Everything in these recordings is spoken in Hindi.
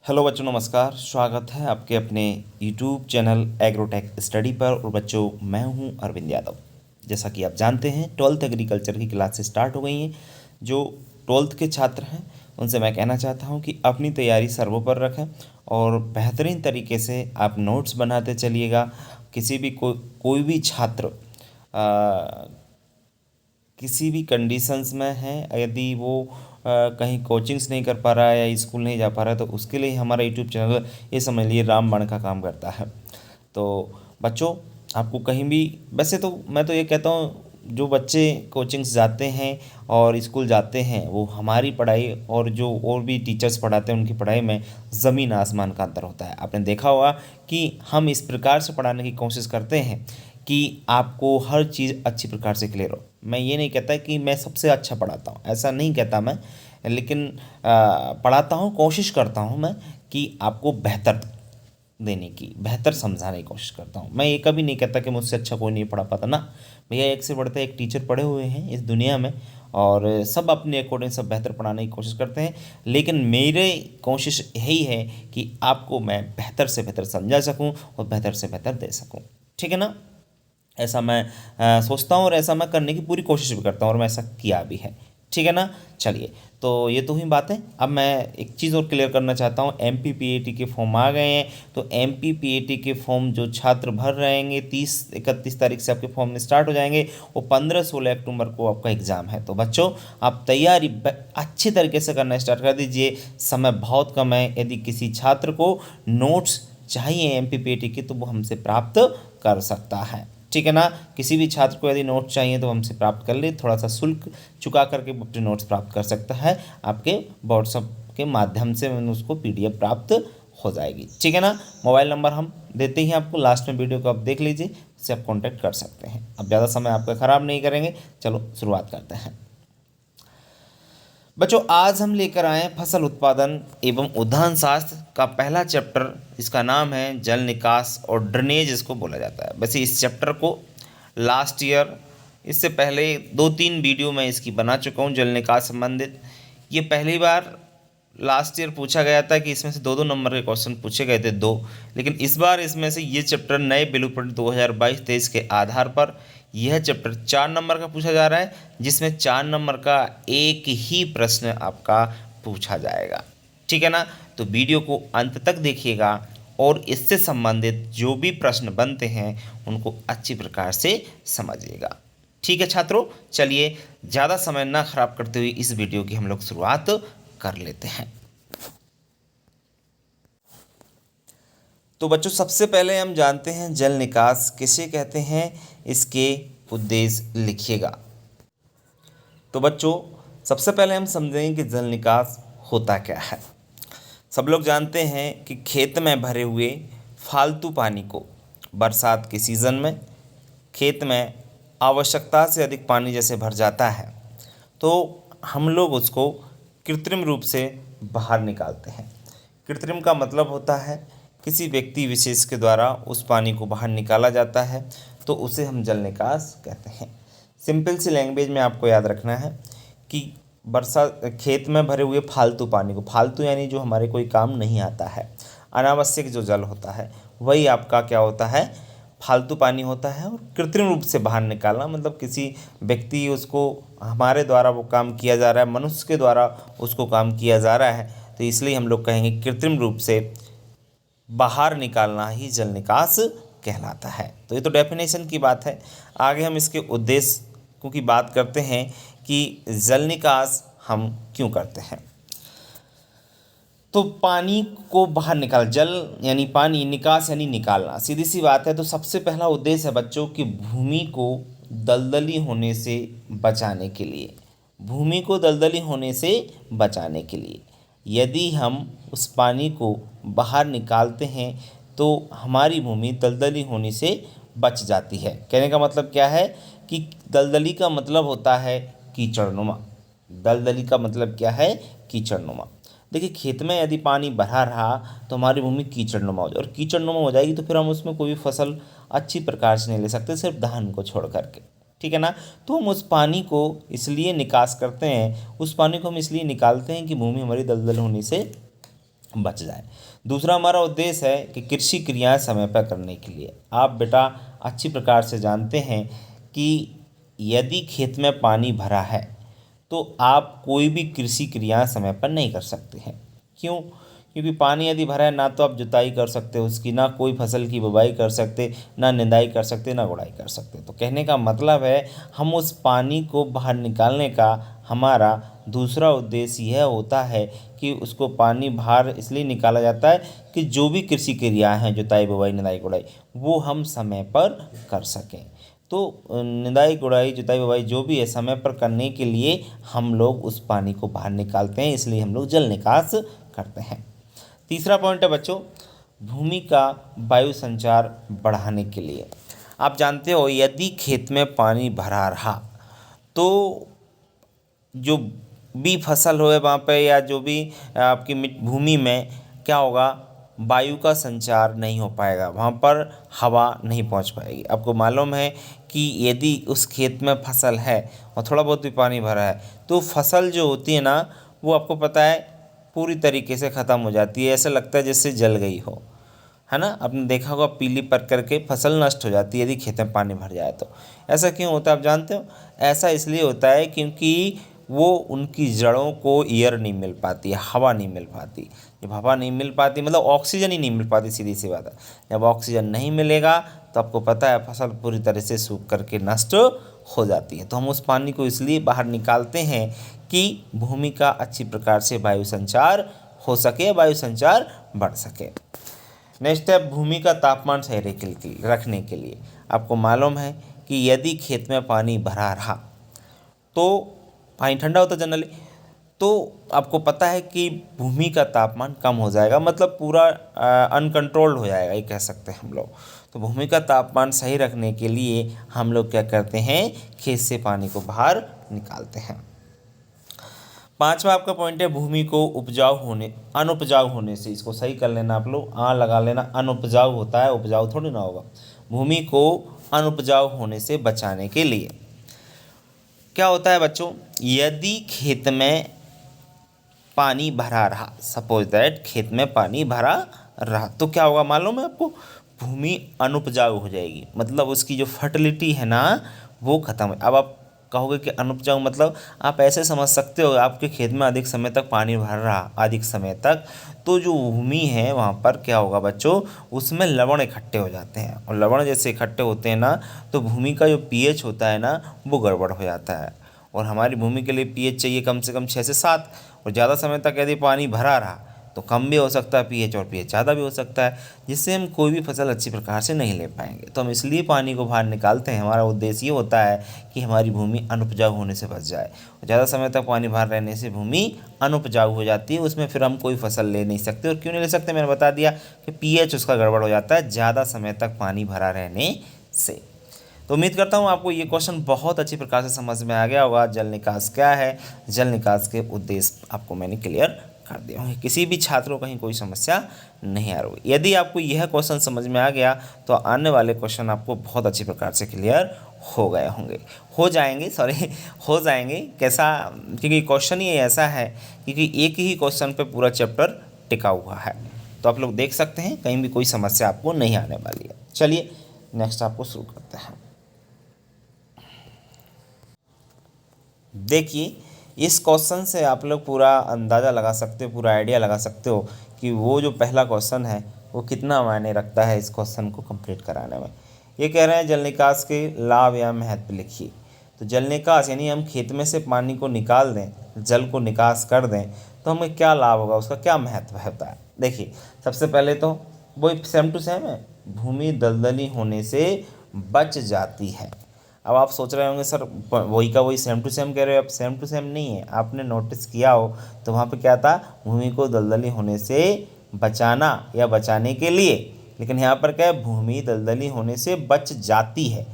हेलो बच्चों, नमस्कार। स्वागत है आपके अपने यूट्यूब चैनल एग्रोटेक स्टडी पर। और बच्चों, मैं हूं अरविंद यादव। जैसा कि आप जानते हैं, 12th एग्रीकल्चर की क्लासेस स्टार्ट हो गई हैं। जो 12th के छात्र हैं उनसे मैं कहना चाहता हूं कि अपनी तैयारी सर्वों पर रखें और बेहतरीन तरीके से आप नोट्स बनाते चलिएगा। किसी भी कोई भी छात्र किसी भी कंडीशंस में है, यदि वो कहीं कोचिंग्स नहीं कर पा रहा है या स्कूल नहीं जा पा रहा है, तो उसके लिए हमारा यूट्यूब चैनल ये समझ लिए रामबाण का काम करता है। तो बच्चों, आपको कहीं भी, वैसे तो मैं तो ये कहता हूँ, जो बच्चे कोचिंग्स जाते हैं और स्कूल जाते हैं, वो हमारी पढ़ाई और जो और भी टीचर्स पढ़ाते हैं उनकी पढ़ाई में ज़मीन आसमान का अंतर होता है। आपने देखा होगा कि हम इस प्रकार से पढ़ाने की कोशिश करते हैं कि आपको हर चीज़ अच्छी प्रकार से क्लियर हो। मैं ये नहीं कहता कि मैं सबसे अच्छा पढ़ाता हूँ, ऐसा नहीं कहता मैं, लेकिन पढ़ाता हूँ, कोशिश करता हूँ मैं कि आपको बेहतर देने की, बेहतर समझाने की कोशिश करता हूँ। मैं ये कभी नहीं कहता कि मुझसे अच्छा कोई नहीं पढ़ा पाता ना। भैया, एक से बढ़कर एक टीचर पढ़े हुए हैं इस दुनिया में और सब अपने अकॉर्डिंग सब बेहतर पढ़ाने की कोशिश करते हैं। लेकिन मेरे कोशिश यही है कि आपको मैं बेहतर से बेहतर समझा सकूँ और बेहतर से बेहतर दे सकूँ। ठीक है ना? ऐसा मैं सोचता हूँ और ऐसा मैं करने की पूरी कोशिश भी करता हूँ और मैं ऐसा किया भी है। ठीक है ना? चलिए, तो ये तो हुई बातें। अब मैं एक चीज़ और क्लियर करना चाहता हूँ। MPPAT के फॉर्म आ गए हैं, तो MPPAT के फॉर्म जो छात्र भर रहेंगे, 30-31 तारीख से आपके फॉर्म स्टार्ट हो जाएंगे। वो 15-16 अक्टूबर को आपका एग्ज़ाम है। तो बच्चों, आप तैयारी अच्छी तरीके से करना स्टार्ट कर दीजिए। समय बहुत कम है। यदि किसी छात्र को नोट्स चाहिए MPPAT के, तो वो हमसे प्राप्त कर सकता है। ठीक है ना? किसी भी छात्र को यदि नोट्स चाहिए तो हमसे प्राप्त कर ले। थोड़ा सा शुल्क चुका करके वो अपने नोट्स प्राप्त कर सकता है। आपके व्हाट्सएप के माध्यम से उसको PDF प्राप्त हो जाएगी। ठीक है ना? मोबाइल नंबर हम देते ही आपको, लास्ट में वीडियो को आप देख लीजिए, उससे आप कॉन्टैक्ट कर सकते हैं। अब ज़्यादा समय आपका ख़राब नहीं करेंगे। चलो शुरुआत करते हैं। बच्चों, आज हम लेकर आए हैं फसल उत्पादन एवं उद्यान शास्त्र का पहला चैप्टर। इसका नाम है जल निकास और ड्रेनेज, इसको बोला जाता है। वैसे इस चैप्टर को लास्ट ईयर, इससे पहले 2-3 वीडियो मैं इसकी बना चुका हूँ जल निकास संबंधित। ये पहली बार लास्ट ईयर पूछा गया था कि इसमें से 2-2 नंबर के क्वेश्चन पूछे गए थे, 2। लेकिन इस बार इसमें से ये चैप्टर नए ब्लूप्रिंट 2022-23 के आधार पर यह चैप्टर 4 नंबर का पूछा जा रहा है, जिसमें 4 नंबर का एक ही प्रश्न आपका पूछा जाएगा। ठीक है ना? तो वीडियो को अंत तक देखिएगा और इससे संबंधित जो भी प्रश्न बनते हैं उनको अच्छी प्रकार से समझिएगा। ठीक है छात्रों, चलिए ज़्यादा समय ना खराब करते हुए इस वीडियो की हम लोग शुरुआत कर लेते हैं। तो बच्चों, सबसे पहले हम जानते हैं जल निकास किसे कहते हैं, इसके उद्देश्य लिखिएगा। तो बच्चों, सबसे पहले हम समझेंगे कि जल निकास होता क्या है। सब लोग जानते हैं कि खेत में भरे हुए फालतू पानी को बरसात के सीज़न में खेत में आवश्यकता से अधिक पानी जैसे भर जाता है, तो हम लोग उसको कृत्रिम रूप से बाहर निकालते हैं। कृत्रिम का मतलब होता है किसी व्यक्ति विशेष के द्वारा उस पानी को बाहर निकाला जाता है, तो उसे हम जल निकास कहते हैं। सिंपल सी लैंग्वेज में आपको याद रखना है कि खेत में भरे हुए फालतू पानी को, फालतू यानी जो हमारे कोई काम नहीं आता है, अनावश्यक जो जल होता है, वही आपका क्या होता है, फालतू पानी होता है। और कृत्रिम रूप से बाहर निकालना मतलब किसी व्यक्ति, उसको हमारे द्वारा वो काम किया जा रहा है, मनुष्य के द्वारा उसको काम किया जा रहा है, तो इसलिए हम लोग कहेंगे कृत्रिम रूप से बाहर निकालना ही जल निकास कहलाता है। तो ये तो डेफिनेशन की बात है। आगे हम इसके उद्देश्य की बात करते हैं कि जल निकास हम क्यों करते हैं। तो पानी को बाहर निकाल, जल यानी पानी, निकास यानी निकालना, सीधी सी बात है। तो सबसे पहला उद्देश्य है बच्चों कि भूमि को दलदली होने से बचाने के लिए, भूमि को दलदली होने से बचाने के लिए यदि हम उस पानी को बाहर निकालते हैं तो हमारी भूमि दलदली होने से बच जाती है। कहने का मतलब क्या है कि दलदली का मतलब होता है कीचड़नुमा। दलदली का मतलब क्या है? कीचड़नुमा। देखिए, खेत में यदि पानी भरा रहा तो हमारी भूमि कीचड़नुमा हो जाए, और कीचड़नुमा हो जाएगी तो फिर हम उसमें कोई भी फसल अच्छी प्रकार से नहीं ले सकते, सिर्फ धान को छोड़ करके। ठीक है ना? तो हम उस पानी को इसलिए निकास करते हैं, उस पानी को हम इसलिए निकालते हैं कि भूमि हमारी दलदल होने से बच जाए। दूसरा हमारा उद्देश्य है कि कृषि क्रियाएं समय पर करने के लिए। आप बेटा अच्छी प्रकार से जानते हैं कि यदि खेत में पानी भरा है तो आप कोई भी कृषि क्रियाएं समय पर नहीं कर सकते हैं। क्यों? क्योंकि पानी यदि भरा है ना तो आप जुताई कर सकते हो उसकी, ना कोई फसल की बुवाई कर सकते, ना निंदाई कर सकते, ना गुड़ाई कर सकते। तो कहने का मतलब है हम उस पानी को बाहर निकालने का हमारा दूसरा उद्देश्य यह होता है कि उसको पानी बाहर इसलिए निकाला जाता है कि जो भी कृषि क्रियाएं हैं, जुताई बुवाई निंदाई गुड़ाई, वो हम समय पर कर सकें। तो निंदाई गुड़ाई जुताई बुवाई जो भी है समय पर करने के लिए हम लोग उस पानी को बाहर निकालते हैं, इसलिए हम लोग जल निकास करते हैं। तीसरा पॉइंट है बच्चों, भूमि का वायु संचार बढ़ाने के लिए। आप जानते हो यदि खेत में पानी भरा रहा तो जो भी फसल होए वहाँ पे या जो भी आपकी भूमि में क्या होगा, वायु का संचार नहीं हो पाएगा, वहाँ पर हवा नहीं पहुँच पाएगी। आपको मालूम है कि यदि उस खेत में फसल है और थोड़ा बहुत भी पानी भरा है तो फसल जो होती है ना, वो आपको पता है पूरी तरीके से ख़त्म हो जाती है। ऐसा लगता है जैसे जल गई हो, है ना। आपने देखा होगा पीली पड़ करके फसल नष्ट हो जाती है यदि खेत में पानी भर जाए तो। ऐसा क्यों होता है आप जानते हो? ऐसा इसलिए होता है क्योंकि वो उनकी जड़ों को एयर नहीं मिल पाती, हवा नहीं मिल पाती। जब हवा नहीं मिल पाती मतलब ऑक्सीजन ही नहीं मिल पाती, सीधी सी बात है। जब ऑक्सीजन नहीं मिलेगा तो आपको पता है फसल पूरी तरह से सूख करके नष्ट हो जाती है। तो हम उस पानी को इसलिए बाहर निकालते हैं कि भूमि का अच्छी प्रकार से वायु संचार हो सके, वायु संचार बढ़ सके। नेक्स्ट है भूमि का तापमान सही रखने के लिए। आपको मालूम है कि यदि खेत में पानी भरा रहा तो पानी ठंडा होता जनरली, तो आपको पता है कि भूमि का तापमान कम हो जाएगा, मतलब पूरा अनकंट्रोल्ड हो जाएगा, ये कह सकते हैं हम लोग। तो भूमि का तापमान सही रखने के लिए हम लोग क्या करते हैं, खेत से पानी को बाहर निकालते हैं। पांचवा आपका पॉइंट है भूमि को अनुपजाऊ होने से। इसको सही कर लेना आप लोग, लगा लेना। अनुपजाऊ होता है, उपजाऊ थोड़ी ना होगा। भूमि को अनुपजाऊ होने से बचाने के लिए क्या होता है बच्चों, यदि खेत में पानी भरा रहा, सपोज दैट खेत में पानी भरा रहा, तो क्या होगा मालूम है आपको, भूमि अनुपजाऊ हो जाएगी। मतलब उसकी जो फर्टिलिटी है ना वो खत्म है। अब आप कहोगे कि अनुपजाऊ मतलब, आप ऐसे समझ सकते हो आपके खेत में अधिक समय तक पानी भर रहा, अधिक समय तक, तो जो भूमि है वहाँ पर क्या होगा बच्चों, उसमें लवण इकट्ठे हो जाते हैं। और लवण जैसे इकट्ठे होते हैं ना तो भूमि का जो पीएच होता है ना वो गड़बड़ हो जाता है। और हमारी भूमि के लिए पीएच चाहिए कम से कम 6 से 7, और ज़्यादा समय तक यदि पानी भरा रहा तो कम भी हो सकता है पीएच, और पीएच ज़्यादा भी हो सकता है, जिससे हम कोई भी फसल अच्छी प्रकार से नहीं ले पाएंगे। तो हम इसलिए पानी को बाहर निकालते हैं। हमारा उद्देश्य ये होता है कि हमारी भूमि अनुपजाऊ होने से बच जाए। ज़्यादा समय तक पानी बाहर रहने से भूमि अनुपजाऊ हो जाती है, उसमें फिर हम कोई फसल ले नहीं सकते। और क्यों नहीं ले सकते, मैंने बता दिया कि पीएच उसका गड़बड़ हो जाता है ज़्यादा समय तक पानी भरा रहने से। तो उम्मीद करता हूँ आपको ये क्वेश्चन बहुत अच्छी प्रकार से समझ में आ गया होगा। जल निकास क्या है, जल निकास के उद्देश्य आपको मैंने क्लियर कर दिए होंगे। किसी भी छात्र को कहीं कोई समस्या नहीं आ रही। यदि आपको यह क्वेश्चन समझ में आ गया तो आने वाले क्वेश्चन आपको बहुत अच्छी प्रकार से क्लियर हो गए होंगे, हो जाएंगे। कैसा, क्योंकि क्वेश्चन ही ऐसा है क्योंकि एक ही क्वेश्चन पे पूरा चैप्टर टिका हुआ है। तो आप लोग देख सकते हैं कहीं भी कोई समस्या आपको नहीं आने वाली है। चलिए नेक्स्ट आपको शुरू करते हैं। देखिए इस क्वेश्चन से आप लोग पूरा अंदाज़ा लगा सकते हो, पूरा आइडिया लगा सकते हो कि वो जो पहला क्वेश्चन है वो कितना मायने रखता है इस क्वेश्चन को कंप्लीट कराने में। ये कह रहे हैं जल निकास के लाभ या महत्व लिखिए। तो जल निकास यानी हम खेत में से पानी को निकाल दें, जल को निकास कर दें तो हमें क्या लाभ होगा, उसका क्या महत्व होता है। देखिए सबसे पहले तो वही सेम टू सेम है, भूमि दलदली होने से बच जाती है। अब आप सोच रहे होंगे सर वही का वही सेम टू सेम कह रहे हो। अब सेम टू सेम नहीं है, आपने नोटिस किया हो तो वहाँ पे क्या था, भूमि को दलदली होने से बचाना या बचाने के लिए, लेकिन यहाँ पर क्या है, भूमि दलदली होने से बच जाती है।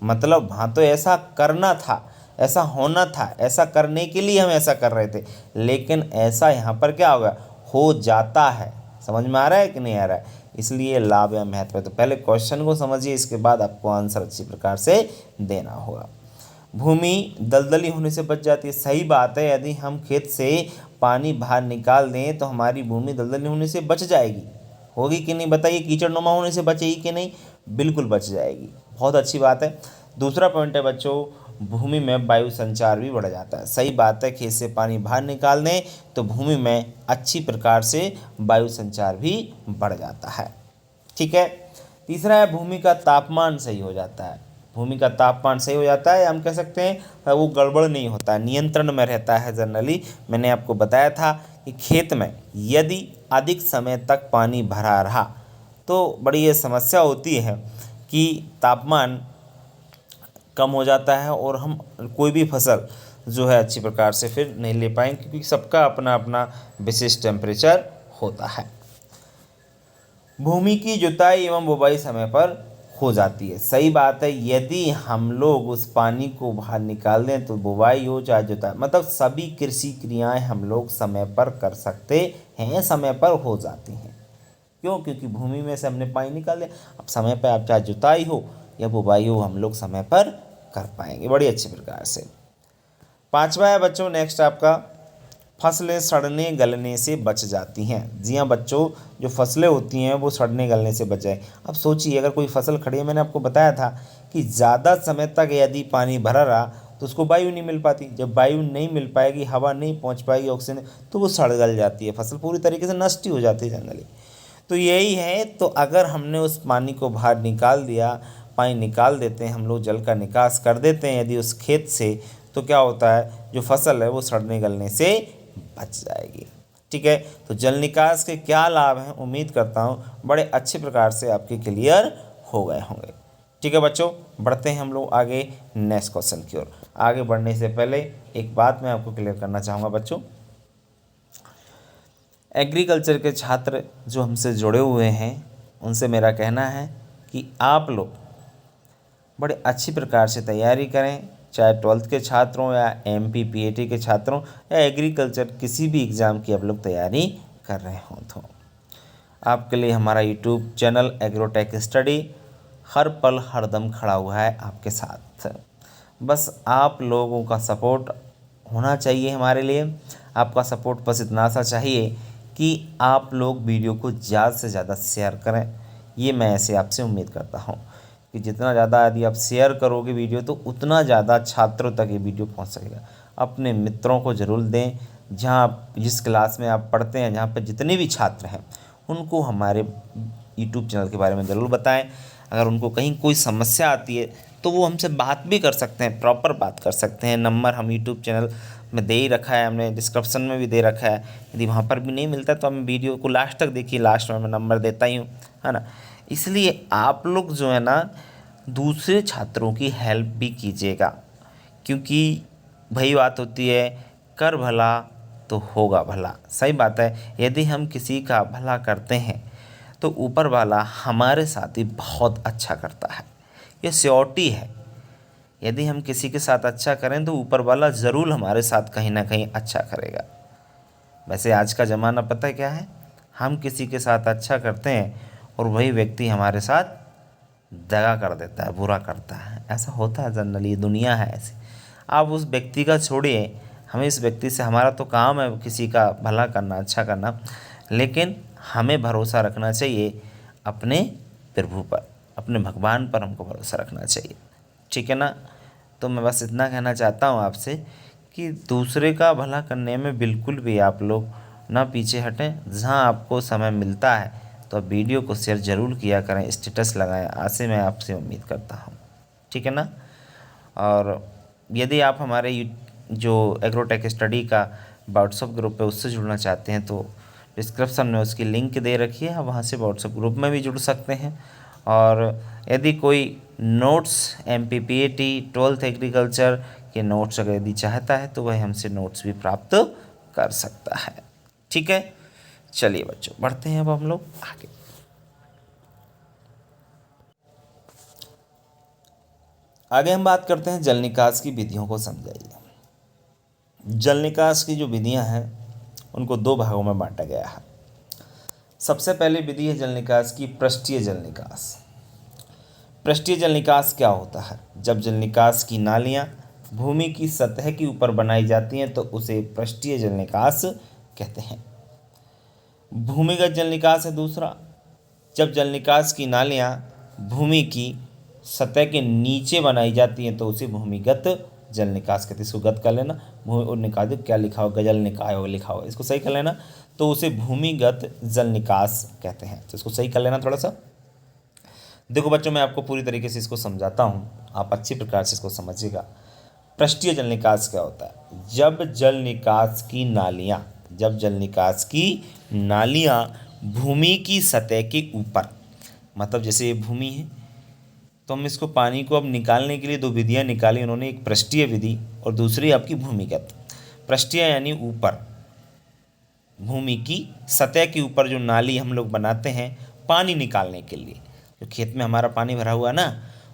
मतलब वहाँ तो ऐसा करना था, ऐसा होना था, ऐसा करने के लिए हम ऐसा कर रहे थे, लेकिन ऐसा यहाँ पर क्या होगा, हो जाता है। समझ में आ रहा है कि नहीं आ रहा है, इसलिए लाभ या महत्व है। तो पहले क्वेश्चन को समझिए, इसके बाद आपको आंसर अच्छी प्रकार से देना होगा। भूमि दलदली होने से बच जाती है, सही बात है। यदि हम खेत से पानी बाहर निकाल दें तो हमारी भूमि दलदल होने से बच जाएगी। होगी कि नहीं बताइए, कीचड़नुमा होने से बचेगी कि नहीं? बिल्कुल बच जाएगी। बहुत अच्छी बात है। दूसरा पॉइंट है बच्चों, भूमि में वायु संचार भी बढ़ जाता है। सही बात है, खेत से पानी बाहर निकाल दें तो भूमि में अच्छी प्रकार से वायु संचार भी बढ़ जाता है। ठीक है। तीसरा है भूमि का तापमान सही हो जाता है। भूमि का तापमान सही हो जाता है, हम कह सकते हैं वो गड़बड़ नहीं होता है, नियंत्रण में रहता है। जनरली मैंने आपको बताया था कि खेत में यदि अधिक समय तक पानी भरा रहा तो बड़ी ये समस्या होती है कि तापमान कम हो जाता है और हम कोई भी फसल जो है अच्छी प्रकार से फिर नहीं ले पाएंगे, क्योंकि सबका अपना अपना विशेष टेम्परेचर होता है। भूमि की जुताई एवं बुवाई समय पर हो जाती है। सही बात है, यदि हम लोग उस पानी को बाहर निकाल दें तो बुवाई हो चाहे जुताई, मतलब सभी कृषि क्रियाएं हम लोग समय पर कर सकते हैं, समय पर हो जाती हैं। क्यों? क्योंकि भूमि में से हमने पानी निकाल दिया। अब समय पर आप चाहे जुताई हो या बुवाई हो, हम लोग समय पर कर पाएंगे बड़ी अच्छी प्रकार से। पांचवा है बच्चों, नेक्स्ट आपका, फसलें सड़ने गलने से बच जाती हैं। जी हाँ बच्चों, जो फसलें होती हैं वो सड़ने गलने से बच जाए। अब सोचिए, अगर कोई फसल खड़ी है, मैंने आपको बताया था कि ज़्यादा समय तक यदि पानी भरा रहा तो उसको वायु नहीं मिल पाती। जब वायु नहीं मिल पाएगी, हवा नहीं पहुंच पाएगी, ऑक्सीजन, तो वो सड़ गल जाती है, फसल पूरी तरीके से नष्ट ही हो जाती है जनरली। तो यही है, तो अगर हमने उस पानी को बाहर निकाल दिया, पानी निकाल देते हैं हम लोग, जल का निकास कर देते हैं यदि उस खेत से, तो क्या होता है, जो फसल है वो सड़ने गलने से बच जाएगी। ठीक है। तो जल निकास के क्या लाभ हैं, उम्मीद करता हूँ बड़े अच्छे प्रकार से आपके क्लियर हो गए होंगे। ठीक है बच्चों, बढ़ते हैं हम लोग आगे नेक्स्ट क्वेश्चन की ओर। आगे बढ़ने से पहले एक बात मैं आपको क्लियर करना चाहूँगा बच्चों, एग्रीकल्चर के छात्र जो हमसे जुड़े हुए हैं उनसे मेरा कहना है कि आप लोग बड़े अच्छी प्रकार से तैयारी करें, चाहे 12th के छात्र हों या MP PAT के छात्र हों या एग्रीकल्चर किसी भी एग्ज़ाम की आप लोग तैयारी कर रहे हों तो आपके लिए हमारा यूट्यूब चैनल एग्रोटेक स्टडी हर पल हर दम खड़ा हुआ है आपके साथ। बस आप लोगों का सपोर्ट होना चाहिए हमारे लिए। आपका सपोर्ट बस इतना सा चाहिए कि आप लोग वीडियो को ज़्यादा से ज़्यादा शेयर करें। ये मैं ऐसे आपसे उम्मीद करता हूँ कि जितना ज़्यादा यदि आप शेयर करोगे वीडियो तो उतना ज़्यादा छात्रों तक ये वीडियो पहुंच सकेगा। अपने मित्रों को ज़रूर दें, जहाँ जिस क्लास में आप पढ़ते हैं, जहाँ पर जितने भी छात्र हैं उनको हमारे यूट्यूब चैनल के बारे में ज़रूर बताएं। अगर उनको कहीं कोई समस्या आती है तो वो हमसे बात भी कर सकते हैं, प्रॉपर बात कर सकते हैं। नंबर हम यूट्यूब चैनल में दे ही रखा है, हमने डिस्क्रिप्शन में भी दे रखा है। यदि वहाँ पर भी नहीं मिलता तो हम वीडियो को लास्ट तक देखिए, लास्ट में मैं नंबर देता ही हूँ, है ना। इसलिए आप लोग जो है ना दूसरे छात्रों की हेल्प भी कीजिएगा, क्योंकि वही बात होती है, कर भला तो होगा भला। सही बात है, यदि हम किसी का भला करते हैं तो ऊपर वाला हमारे साथ ही बहुत अच्छा करता है, ये श्योरिटी है। यदि हम किसी के साथ अच्छा करें तो ऊपर वाला ज़रूर हमारे साथ कहीं ना कहीं अच्छा करेगा। वैसे आज का ज़माना पता है क्या है, हम किसी के साथ अच्छा करते हैं और वही व्यक्ति हमारे साथ दगा कर देता है, बुरा करता है। ऐसा होता है जनरली, दुनिया है ऐसी। आप उस व्यक्ति का छोड़िए, हमें इस व्यक्ति से, हमारा तो काम है किसी का भला करना, अच्छा करना, लेकिन हमें भरोसा रखना चाहिए अपने प्रभु पर, अपने भगवान पर हमको भरोसा रखना चाहिए। ठीक है ना। तो मैं बस इतना कहना चाहता हूँ आपसे कि दूसरे का भला करने में बिल्कुल भी आप लोग ना पीछे हटें। जहाँ आपको समय मिलता है तो आप वीडियो को शेयर ज़रूर किया करें, स्टेटस लगाएं, ऐसे मैं आपसे उम्मीद करता हूँ। ठीक है ना। और यदि आप हमारे जो एग्रोटेक स्टडी का व्हाट्सअप ग्रुप है उससे जुड़ना चाहते हैं तो डिस्क्रिप्शन में उसकी लिंक दे रखी है, आप वहाँ से व्हाट्सअप ग्रुप में भी जुड़ सकते हैं। और यदि कोई notes MP PAT 12th agriculture के नोट्स अगर यदि चाहता है तो वह हमसे नोट्स भी प्राप्त कर सकता है। ठीक है। चलिए बच्चों, बढ़ते हैं अब हम लोग आगे। आगे हम बात करते हैं जल निकास की विधियों को समझाइए। जल निकास की जो विधियां हैं उनको दो भागों में बांटा गया है। सबसे पहले विधि है जल निकास की पृष्ठीय जल निकास। पृष्ठीय जल निकास क्या होता है? जब जल निकास की नालियां भूमि की सतह के ऊपर बनाई जाती हैं तो उसे पृष्ठीय जल निकास कहते हैं। भूमिगत जल निकास है दूसरा। जब जल निकास की नालियाँ भूमि की सतह के नीचे बनाई जाती हैं तो उसे भूमिगत जल निकास कहते हैं। इसको गत कर लेना, भूमि और निकास क्या लिखा होगा, जल निकाय होगा लिखा होगा, इसको सही कर लेना, तो उसे भूमिगत जल निकास कहते हैं। तो इसको सही कर लेना थोड़ा सा। देखो बच्चों, मैं आपको पूरी तरीके से इसको समझाता हूँ, आप अच्छी प्रकार से इसको समझिएगा। पृष्ठीय जल निकास क्या होता है? जब जल निकास की नालियाँ भूमि की सतह के ऊपर, मतलब जैसे ये भूमि है तो हम इसको पानी को अब निकालने के लिए दो विधियाँ निकाली उन्होंने, एक पृष्ठीय विधि और दूसरी आपकी भूमिगत। पृष्ठीय यानी ऊपर, भूमि की सतह के ऊपर जो नाली हम लोग बनाते हैं पानी निकालने के लिए, जो खेत में हमारा पानी भरा हुआ ना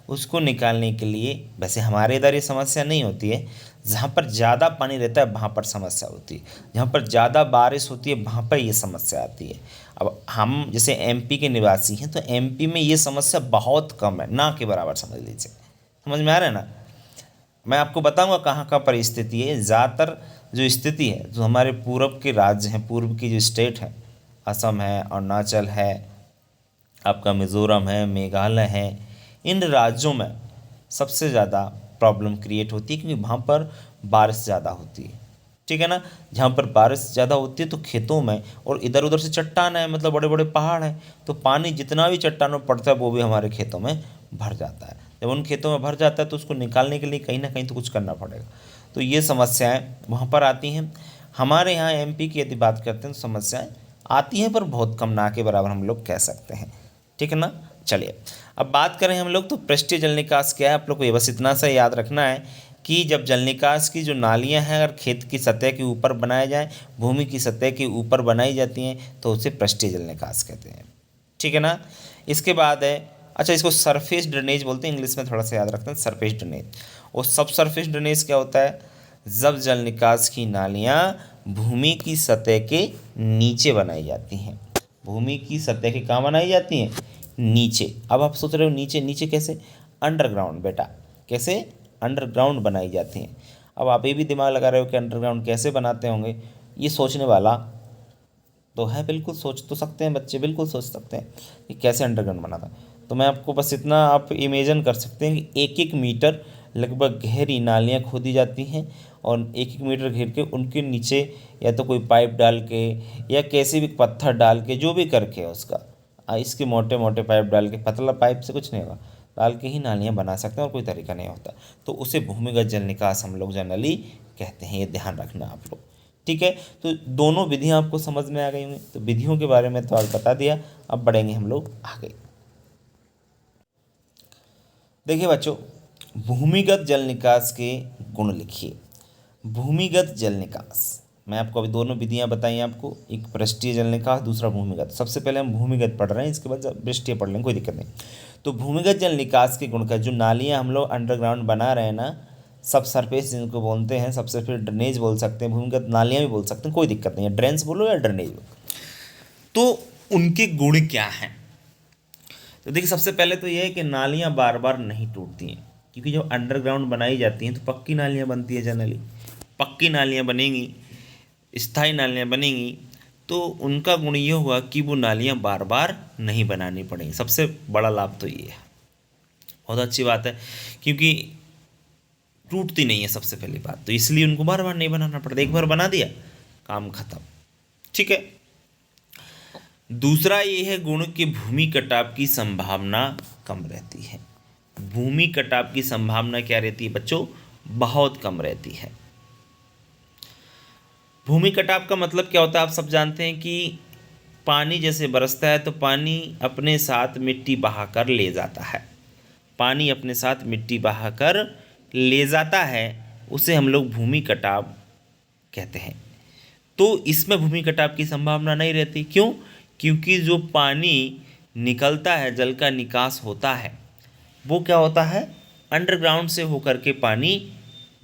उसको निकालने के लिए। वैसे हमारे इधर ये समस्या नहीं होती है, जहाँ पर ज़्यादा पानी रहता है वहाँ पर समस्या होती है, जहाँ पर ज़्यादा बारिश होती है वहाँ पर ये समस्या आती है। अब हम जैसे एमपी के निवासी हैं तो एमपी में ये समस्या बहुत कम है, ना के बराबर समझ लीजिए। समझ में आ रहा है ना? मैं आपको बताऊंगा कहाँ का परिस्थिति है। ज़्यादातर जो स्थिति है, जो हमारे पूर्व के राज्य हैं, पूर्व की जो स्टेट है, असम है, अरुणाचल है, आपका मिज़ोरम है, मेघालय है, इन राज्यों में सबसे ज़्यादा प्रॉब्लम क्रिएट होती है क्योंकि वहाँ पर बारिश ज़्यादा होती है। ठीक है ना? जहाँ पर बारिश ज़्यादा होती है तो खेतों में, और इधर उधर से चट्टान है, मतलब बड़े बड़े पहाड़ हैं, तो पानी जितना भी चट्टानों में पड़ता है वो भी हमारे खेतों में भर जाता है। जब उन खेतों में भर जाता है तो उसको निकालने के लिए कहीं ना कहीं तो कुछ करना पड़ेगा। तो ये समस्याएँ वहाँ पर आती हैं। हमारे यहाँ एमपी की यदि बात करते हैं तो समस्याएँ आती हैं पर बहुत कम, ना के बराबर हम लोग कह सकते हैं। ठीक है ना? चलिए अब बात करें हम लोग तो पृष्ठीय जल निकास क्या है। आप लोग को ये बस इतना सा याद रखना है कि जब जल निकास की जो नालियां हैं अगर खेत की सतह के ऊपर बनाया जाए, भूमि की सतह के ऊपर बनाई जाती हैं तो उसे पृष्ठीय जल निकास कहते हैं। ठीक है ना? इसके बाद है, अच्छा इसको सरफेस ड्रेनेज बोलते हैं, इंग्लिश में थोड़ा सा याद रखते हैं, सरफेस ड्रेनेज। और सब सरफेस ड्रेनेज क्या होता है? जब जल निकास की नालियाँ भूमि की सतह के नीचे बनाई जाती हैं। भूमि की सतह के कहाँ बनाई जाती हैं? नीचे। अब आप सोच रहे हो नीचे, नीचे कैसे? अंडरग्राउंड बेटा, कैसे? अंडरग्राउंड बनाई जाती हैं। अब आप ये भी दिमाग लगा रहे हो कि अंडरग्राउंड कैसे बनाते होंगे, ये सोचने वाला तो है, बिल्कुल सोच तो सकते हैं बच्चे, बिल्कुल सोच सकते हैं कि कैसे अंडरग्राउंड बनाता है। तो मैं आपको बस इतना आप इमेजिन कर सकते हैं कि 1-1 मीटर लगभग गहरी नालियाँ खोदी जाती हैं और 1-1 मीटर घेर के उनके नीचे या तो कोई पाइप डाल के या कैसे भी पत्थर डाल के जो भी करके उसका इसके मोटे मोटे पाइप डाल के, पतला पाइप से कुछ नहीं होगा, डाल के ही नालियाँ बना सकते हैं और कोई तरीका नहीं होता। तो उसे भूमिगत जल निकास हम लोग जनरली कहते हैं, ये ध्यान रखना आप लोग। ठीक है? तो दोनों विधियाँ आपको समझ में आ गई होंगी। तो विधियों के बारे में तो आज बता दिया, अब बढ़ेंगे हम लोग आगे। देखिए बच्चों, भूमिगत जल निकास के गुण लिखिए। भूमिगत जल निकास, मैं आपको अभी दोनों विधियां बताई आपको, एक पृष्ठीय जल निकास, दूसरा भूमिगत। सबसे पहले हम भूमिगत पढ़ रहे हैं, इसके बाद पृष्ठीय पढ़ लेंगे, कोई दिक्कत नहीं। तो भूमिगत जल निकास के गुण का, जो नालियां हम लोग अंडरग्राउंड बना रहे हैं ना, सब सरफेस जिनको बोलते हैं, सबसे फिर ड्रेनेज बोल सकते हैं, भूमिगत नालियाँ भी बोल सकते हैं, कोई दिक्कत नहीं है, ड्रेन्स बोलो या ड्रेनेज बोलो। तो उनके गुण क्या हैं? तो देखिए सबसे पहले तो ये है कि नालियाँ बार बार नहीं टूटती हैं, क्योंकि जब अंडरग्राउंड बनाई जाती हैं तो पक्की नालियाँ बनती है जनरली। पक्की नालियाँ बनेंगी, स्थायी नालियाँ बनेंगी, तो उनका गुण ये हुआ कि वो नालियाँ बार बार नहीं बनानी पड़ेंगी। सबसे बड़ा लाभ तो ये है, बहुत अच्छी बात है, क्योंकि टूटती नहीं है सबसे पहली बात, तो इसलिए उनको बार बार नहीं बनाना पड़ता, एक बार बना दिया काम खत्म। ठीक है? दूसरा ये है गुण कि भूमि कटाव की संभावना कम रहती है। भूमि कटाव की संभावना क्या रहती है बच्चों? बहुत कम रहती है। भूमि कटाव का मतलब क्या होता है? आप सब जानते हैं कि पानी जैसे बरसता है तो पानी अपने साथ मिट्टी बहाकर ले जाता है। पानी अपने साथ मिट्टी बहाकर ले जाता है, उसे हम लोग भूमि कटाव कहते हैं। तो इसमें भूमि कटाव की संभावना नहीं रहती। क्यों? क्योंकि जो पानी निकलता है, जल का निकास होता है, वो क्या होता है? अंडरग्राउंड से होकर के पानी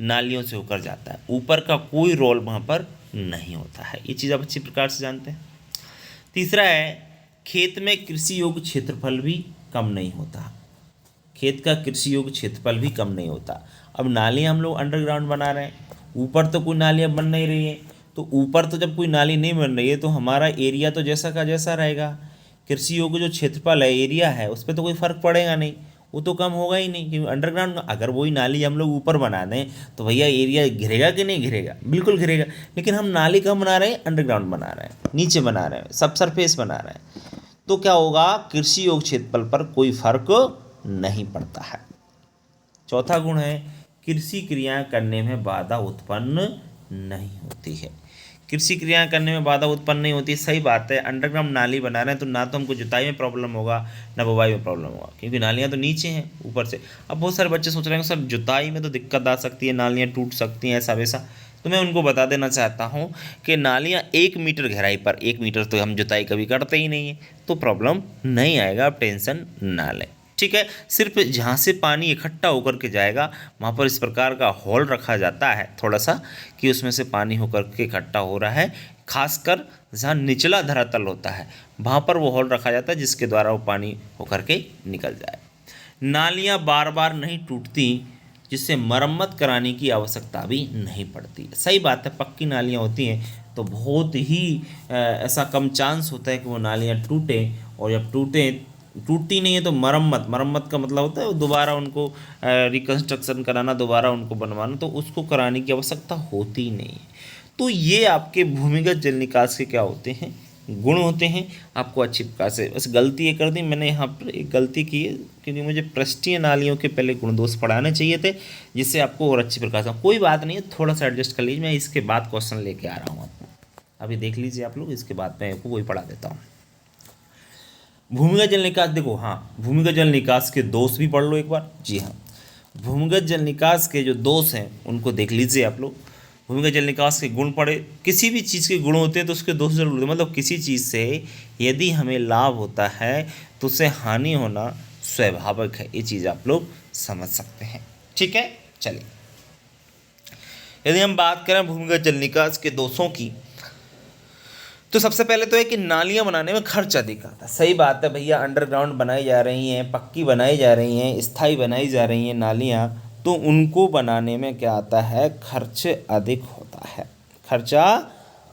नालियों से होकर जाता है, ऊपर का कोई रोल वहाँ पर नहीं होता है। ये चीज़ आप अच्छी प्रकार से जानते हैं। तीसरा है, खेत में कृषि योग्य क्षेत्रफल भी कम नहीं होता। खेत का कृषि योग्य क्षेत्रफल भी कम नहीं होता। अब नालियाँ हम लोग अंडरग्राउंड बना रहे हैं, ऊपर तो कोई नालियाँ बन नहीं रही है, तो ऊपर तो जब कोई नाली नहीं बन रही है तो हमारा एरिया तो जैसा का जैसा रहेगा। कृषि योग्य जो क्षेत्रफल है, एरिया है, उस पर तो कोई फर्क पड़ेगा नहीं, वो तो कम होगा ही नहीं, क्योंकि अंडरग्राउंड अगर वही नाली हम लोग ऊपर बना दें तो भैया एरिया घिरेगा कि नहीं घिरेगा, बिल्कुल घिरेगा। लेकिन हम नाली कम बना रहे हैं, अंडरग्राउंड बना रहे हैं, नीचे बना रहे हैं, सब सरफेस बना रहे हैं, तो क्या होगा, कृषि योग्य क्षेत्रफल पर कोई फर्क नहीं पड़ता है। चौथा गुण है कृषि क्रियाएं करने में बाधा उत्पन्न नहीं होती है। कृषि क्रियाएं करने में बाधा उत्पन्न नहीं होती, सही बात है। अंडरग्राउंड नाली बना रहे हैं तो ना तो हमको जुताई में प्रॉब्लम होगा ना बुवाई में प्रॉब्लम होगा, क्योंकि नालियाँ तो नीचे हैं ऊपर से। अब बहुत सारे बच्चे सोच रहे हैं सर जुताई में तो दिक्कत आ सकती है, नालियाँ टूट सकती हैं, ऐसा वैसा। तो मैं उनको बता देना चाहता हूँ कि नालियाँ 1 मीटर गहराई पर, 1 मीटर तो हम जुताई कभी करते ही नहीं है, तो प्रॉब्लम नहीं आएगा, आप टेंशन ना लें। ठीक है, सिर्फ जहाँ से पानी इकट्ठा होकर के जाएगा वहाँ पर इस प्रकार का होल रखा जाता है थोड़ा सा, कि उसमें से पानी होकर के इकट्ठा हो रहा है। खासकर जहाँ निचला धरातल होता है वहाँ पर वो होल रखा जाता है जिसके द्वारा वो पानी होकर के निकल जाए। नालियाँ बार बार नहीं टूटती, जिससे मरम्मत कराने की आवश्यकता भी नहीं पड़ती। सही बात है, पक्की नालियाँ होती हैं तो बहुत ही ऐसा कम चांस होता है कि वो नालियाँ टूटें, और जब टूटती नहीं है तो मरम्मत का मतलब होता है दोबारा उनको रिकंस्ट्रक्शन कराना, दोबारा उनको बनवाना, तो उसको कराने की आवश्यकता होती नहीं है। तो ये आपके भूमिगत जल निकास के क्या होते हैं, गुण होते हैं। आपको अच्छी प्रकार से, बस गलती ये कर दी मैंने यहाँ पर, एक गलती की है, क्योंकि मुझे पृष्ठीय नालियों के पहले गुण दोष पढ़ाने चाहिए थे, जिससे आपको और अच्छी प्रकार से, कोई बात नहीं है, थोड़ा सा एडजस्ट कर लीजिए, मैं इसके बाद क्वेश्चन लेके आ रहा हूँ आपको, अभी देख लीजिए आप लोग, इसके बाद मैं आपको वही पढ़ा देता हूँ। भूमिगत जल निकास, देखो हाँ, भूमिगत जल निकास के दोष भी पढ़ लो एक बार। जी हाँ, भूमिगत जल निकास के जो दोष हैं उनको देख लीजिए आप लोग। भूमिगत जल निकास के गुण पढ़े, किसी भी चीज़ के गुण होते हैं तो उसके दोष जरूर होते हैं, मतलब किसी चीज़ से यदि हमें लाभ होता है तो उससे हानि होना स्वाभाविक है, ये चीज़ आप लोग समझ सकते हैं। ठीक है, चलिए, यदि हम बात करें भूमिगत जल निकास के दोषों की, तो सबसे पहले तो है कि नालियाँ बनाने में खर्च अधिक आता है। सही बात है भैया, अंडरग्राउंड बनाई जा रही हैं, पक्की बनाई जा रही हैं, स्थायी बनाई जा रही हैं नालियाँ, तो उनको बनाने में क्या आता है, खर्च अधिक होता है, खर्चा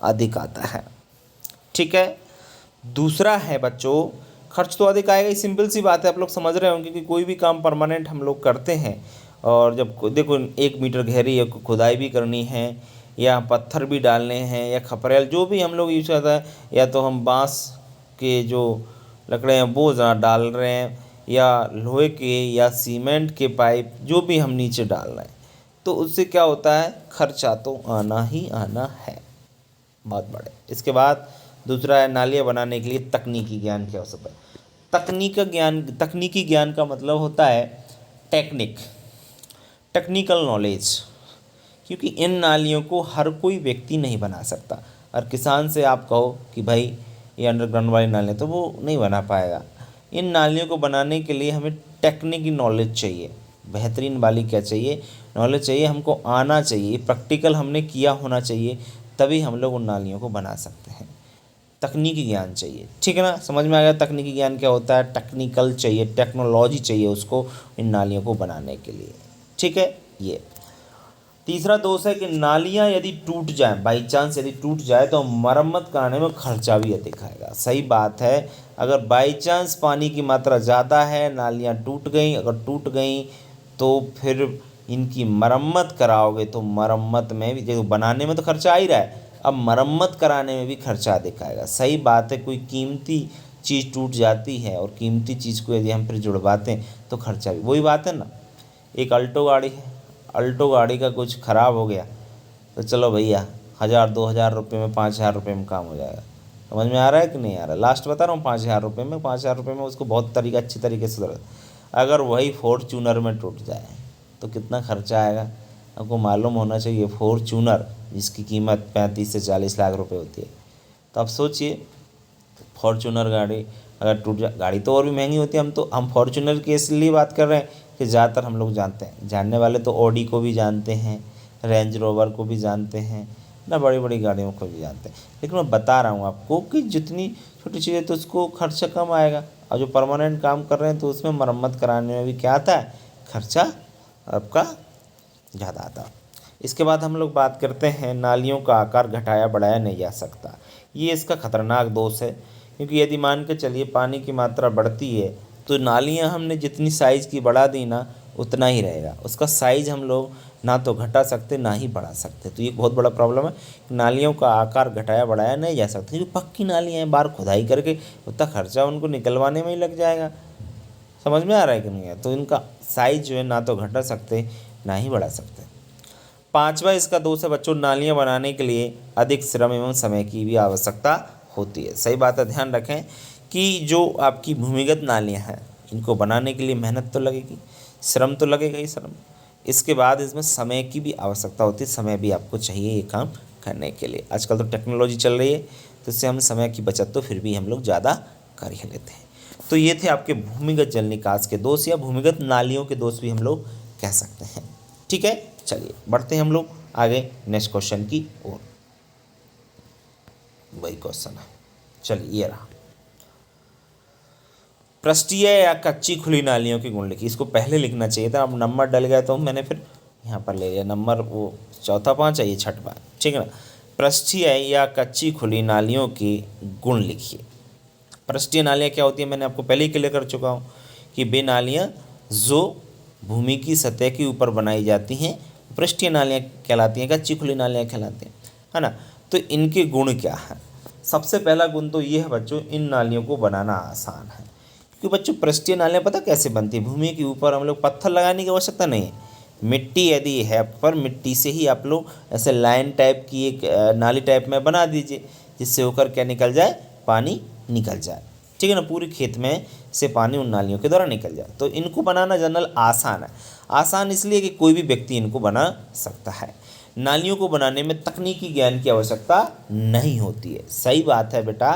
अधिक आता है। ठीक है, दूसरा है बच्चों, खर्च तो अधिक आएगा, सिंपल सी बात है, आप लोग समझ रहे होंगे कि कोई भी काम परमानेंट हम लोग करते हैं, और जब देखो 1 मीटर गहरी खुदाई भी करनी है, या पत्थर भी डालने हैं, या खपरेल जो भी हम लोग यूज करता है, या तो हम बांस के जो लकड़े हैं वो डाल रहे हैं, या लोहे के या सीमेंट के पाइप जो भी हम नीचे डाल रहे हैं, तो उससे क्या होता है, खर्चा तो आना ही आना है, बहुत बड़े। इसके बाद दूसरा है नालियाँ बनाने के लिए तकनीकी ज्ञान की आवश्यकता है। तकनीकी ज्ञान का मतलब होता है टेक्निकल नॉलेज, क्योंकि इन नालियों को हर कोई व्यक्ति नहीं बना सकता। और किसान से आप कहो कि भाई ये अंडरग्राउंड वाली नालियाँ, तो वो नहीं बना पाएगा। इन नालियों को बनाने के लिए हमें टेक्निकल नॉलेज चाहिए, बेहतरीन वाली क्या चाहिए, नॉलेज चाहिए, हमको आना चाहिए, प्रैक्टिकल हमने किया होना चाहिए, तभी हम लोग उन नालियों को बना सकते हैं। तकनीकी ज्ञान चाहिए, ठीक है ना, समझ में आ गया तकनीकी ज्ञान क्या होता है, टेक्निकल चाहिए, टेक्नोलॉजी चाहिए उसको इन नालियों को बनाने के लिए। ठीक है, ये तीसरा दोष है कि नालियाँ यदि टूट जाए, बाई चांस यदि टूट जाए तो मरम्मत कराने में खर्चा भी अधिक आएगा। सही बात है, अगर बाई चांस पानी की मात्रा ज़्यादा है, नालियाँ टूट गई, अगर टूट गई तो फिर इनकी मरम्मत कराओगे तो मरम्मत में भी, देखो बनाने में तो खर्चा आ ही रहा है, अब मरम्मत कराने में भी खर्चा अधिक आएगा। सही बात है, कोई कीमती चीज़ टूट जाती है और कीमती चीज़ को यदि हम फिर जुड़वाते हैं तो खर्चा भी, वही बात है ना। एक अल्टो गाड़ी है, अल्टो गाड़ी का कुछ ख़राब हो गया तो चलो भैया 1000-2000 रुपये में, 5000 रुपये में काम हो जाएगा। समझ में आ रहा है कि नहीं आ रहा, लास्ट बता रहा हूँ, 5000 रुपये में, 5000 रुपये में उसको बहुत अच्छी तरीके से। अगर वही फॉर्च्यूनर में टूट जाए तो कितना खर्चा आएगा, आपको मालूम होना चाहिए। फॉर्च्यूनर जिसकी कीमत 35 से 40 लाख रुपए होती है, तो आप सोचिए फॉर्च्यूनर गाड़ी अगर टूट जाए, गाड़ी तो और भी महंगी होती है, हम फॉर्च्यूनर की इसलिए बात कर रहे हैं कि ज़्यादातर हम लोग जानते हैं, जानने वाले तो ऑडी को भी जानते हैं, रेंज रोवर को भी जानते हैं ना, बड़ी बड़ी गाड़ियों को भी जानते हैं। लेकिन मैं बता रहा हूँ आपको कि जितनी छोटी चीज़ें तो उसको खर्चा कम आएगा, और जो परमानेंट काम कर रहे हैं तो उसमें मरम्मत कराने में भी क्या आता है, खर्चा आपका ज़्यादा आता। इसके बाद हम लोग बात करते हैं नालियों का आकार घटाया बढ़ाया नहीं जा सकता। ये इसका खतरनाक दोष है, क्योंकि यदि मान के चलिए पानी की मात्रा बढ़ती है तो नालियाँ हमने जितनी साइज़ की बढ़ा दी ना उतना ही रहेगा, उसका साइज़ हम लोग ना तो घटा सकते ना ही बढ़ा सकते। तो ये बहुत बड़ा प्रॉब्लम है, नालियों का आकार घटाया बढ़ाया नहीं जा सकता, क्योंकि पक्की नालियाँ हैं, बाहर खुदाई करके उतना खर्चा उनको निकलवाने में ही लग जाएगा। समझ में आ रहा है कि नहीं है? तो इनका साइज जो है ना तो घटा सकते ना ही बढ़ा सकते। पांचवा इसका दोष है बच्चों, नालियाँ बनाने के लिए अधिक श्रम एवं समय की भी आवश्यकता होती है। सही बात है, ध्यान रखें कि जो आपकी भूमिगत नालियाँ हैं इनको बनाने के लिए मेहनत तो लगेगी, श्रम तो लगेगा ही श्रम, इसके बाद इसमें समय की भी आवश्यकता होती है, समय भी आपको चाहिए ये काम करने के लिए। आजकल तो टेक्नोलॉजी चल रही है तो इससे हम समय की बचत तो फिर भी हम लोग ज़्यादा कर ही लेते हैं। तो ये थे आपके भूमिगत जल निकास के दोष या भूमिगत नालियों के दोष भी हम लोग कह सकते हैं। ठीक है, चलिए बढ़ते हैं हम लोग आगे नेक्स्ट क्वेश्चन की ओर। वही क्वेश्चन है, चलिए ये रहा। पृष्ठीय या कच्ची खुली नालियों के गुण लिखिए। इसको पहले लिखना चाहिए था, अब नंबर डल गया तो मैंने फिर यहाँ पर ले लिया नंबर, वो चौथा पाँच है ये छठवां, ठीक है ना। पृष्ठीय या कच्ची खुली नालियों के गुण लिखिए। पृष्ठीय नालियाँ क्या होती है, मैंने आपको पहले ही क्लियर कर चुका हूँ कि वे नालियाँ जो भूमि की सतह के ऊपर बनाई जाती हैं पृष्ठीय नालियाँ कहलाती हैं, कच्ची खुली नालियाँ कहलाती हैं, है ना। तो इनके गुण क्या हैं? सबसे पहला गुण तो ये है बच्चों, इन नालियों को बनाना आसान है। क्योंकि बच्चों पृष्ठीय नालियाँ पता कैसे बनती है, भूमि के ऊपर हम लोग पत्थर लगाने की आवश्यकता नहीं है, मिट्टी यदि है पर मिट्टी से ही आप लोग ऐसे लाइन टाइप की एक नाली टाइप में बना दीजिए, जिससे होकर क्या निकल जाए, पानी निकल जाए, ठीक है ना, पूरे खेत में से पानी उन नालियों के द्वारा निकल जाए। तो इनको बनाना जनरल आसान है। आसान इसलिए कि कोई भी व्यक्ति इनको बना सकता है। नालियों को बनाने में तकनीकी ज्ञान की आवश्यकता नहीं होती है। सही बात है बेटा,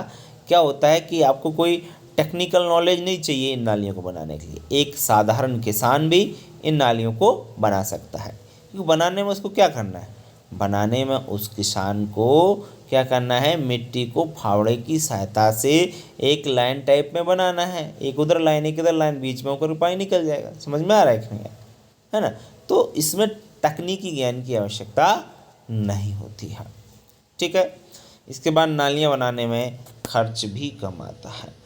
क्या होता है कि आपको कोई टेक्निकल नॉलेज नहीं चाहिए इन नालियों को बनाने के लिए, एक साधारण किसान भी इन नालियों को बना सकता है। क्योंकि बनाने में उसको क्या करना है, बनाने में उस किसान को क्या करना है, मिट्टी को फावड़े की सहायता से एक लाइन टाइप में बनाना है, एक उधर लाइन एक इधर लाइन, बीच में होकर पानी निकल जाएगा। समझ में आ रहा है कि नहीं है ना। तो इसमें तकनीकी ज्ञान की आवश्यकता नहीं होती है, ठीक है। इसके बाद नालियाँ बनाने में खर्च भी कम आता है।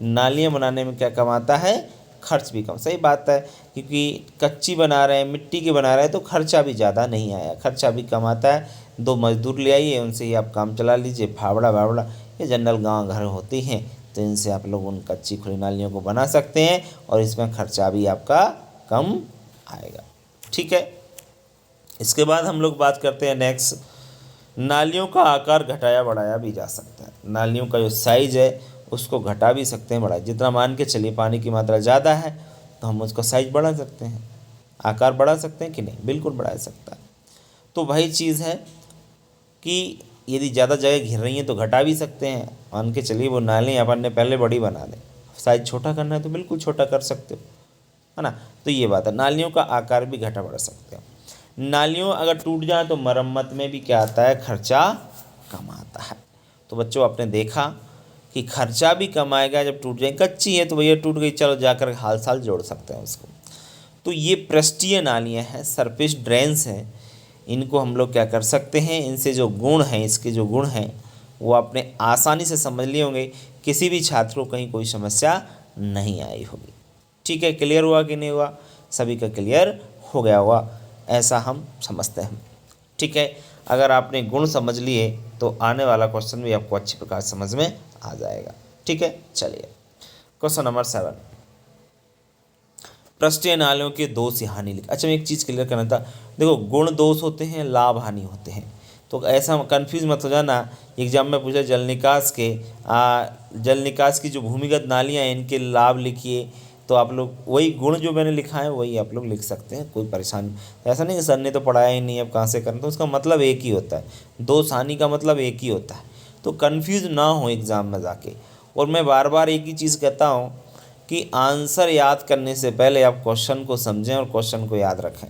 नालियाँ बनाने में क्या कम आता है, खर्च भी कम। सही बात है, क्योंकि कच्ची बना रहे हैं, मिट्टी की बना रहे हैं तो खर्चा भी ज़्यादा नहीं आया, खर्चा भी कम आता है। 2 मजदूर ले आइए, उनसे ही आप काम चला लीजिए, फावड़ा वावड़ा ये जनरल गांव घर होते हैं, तो इनसे आप लोग उन कच्ची खुली नालियों को बना सकते हैं और इसमें खर्चा भी आपका कम आएगा, ठीक है। इसके बाद हम लोग बात करते हैं नेक्स्ट, नालियों का आकार घटाया बढ़ाया भी जा सकता है। नालियों का जो साइज़ है उसको घटा भी सकते हैं, बढ़ा, जितना मान के चलिए पानी की मात्रा ज़्यादा है तो हम उसका साइज़ बढ़ा सकते हैं, आकार बढ़ा सकते हैं कि नहीं, बिल्कुल बढ़ा सकता है। तो वही चीज़ है कि यदि ज़्यादा जगह घिर रही है तो घटा भी सकते हैं। मान के चलिए वो नाली अपन ने पहले बड़ी बना दें, साइज़ छोटा करना है तो बिल्कुल छोटा कर सकते हो, है ना। तो ये बात है, नालियों का आकार भी घटा बढ़ा सकते हो। नालियों अगर टूट जाए तो मरम्मत में भी क्या आता है, खर्चा कम आता है। तो बच्चों आपने देखा कि खर्चा भी कम आएगा जब टूट जाए। कच्ची है तो भैया टूट गई, चलो जाकर हाल साल जोड़ सकते हैं उसको। तो ये पृष्ठीय नालियाँ हैं, सरफेस ड्रेन्स हैं, इनको हम लोग क्या कर सकते हैं, इनसे जो गुण हैं, इसके जो गुण हैं वो आपने आसानी से समझ लिए होंगे, किसी भी छात्र को कहीं कोई समस्या नहीं आई होगी, ठीक है। क्लियर हुआ कि नहीं हुआ, सभी का क्लियर हो गया होगा ऐसा हम समझते हैं, ठीक है। अगर आपने गुण समझ लिए तो आने वाला क्वेश्चन भी आपको अच्छी प्रकार समझ में आ जाएगा, ठीक है। चलिए क्वेश्चन नंबर 7, पृष्ठीय नालियों के दोष या हानि लिख। अच्छा मैं एक चीज़ क्लियर करना था, देखो गुण दोष होते हैं, लाभ हानि होते हैं, तो ऐसा कंफ्यूज मत हो जाना। एग्जाम में पूछा जल निकास की जो भूमिगत नालियाँ हैं इनके लाभ लिखिए, तो आप लोग वही गुण जो मैंने लिखा है वही आप लोग लिख सकते हैं, कोई परेशानी ऐसा नहीं कि सर ने तो पढ़ाया ही नहीं, अब कहाँ से करना। तो उसका मतलब एक ही होता है, दोष हानि का मतलब एक ही होता है, तो कन्फ्यूज़ ना हो एग्ज़ाम में जाके। और मैं बार बार एक ही चीज़ कहता हूँ कि आंसर याद करने से पहले आप क्वेश्चन को समझें और क्वेश्चन को याद रखें।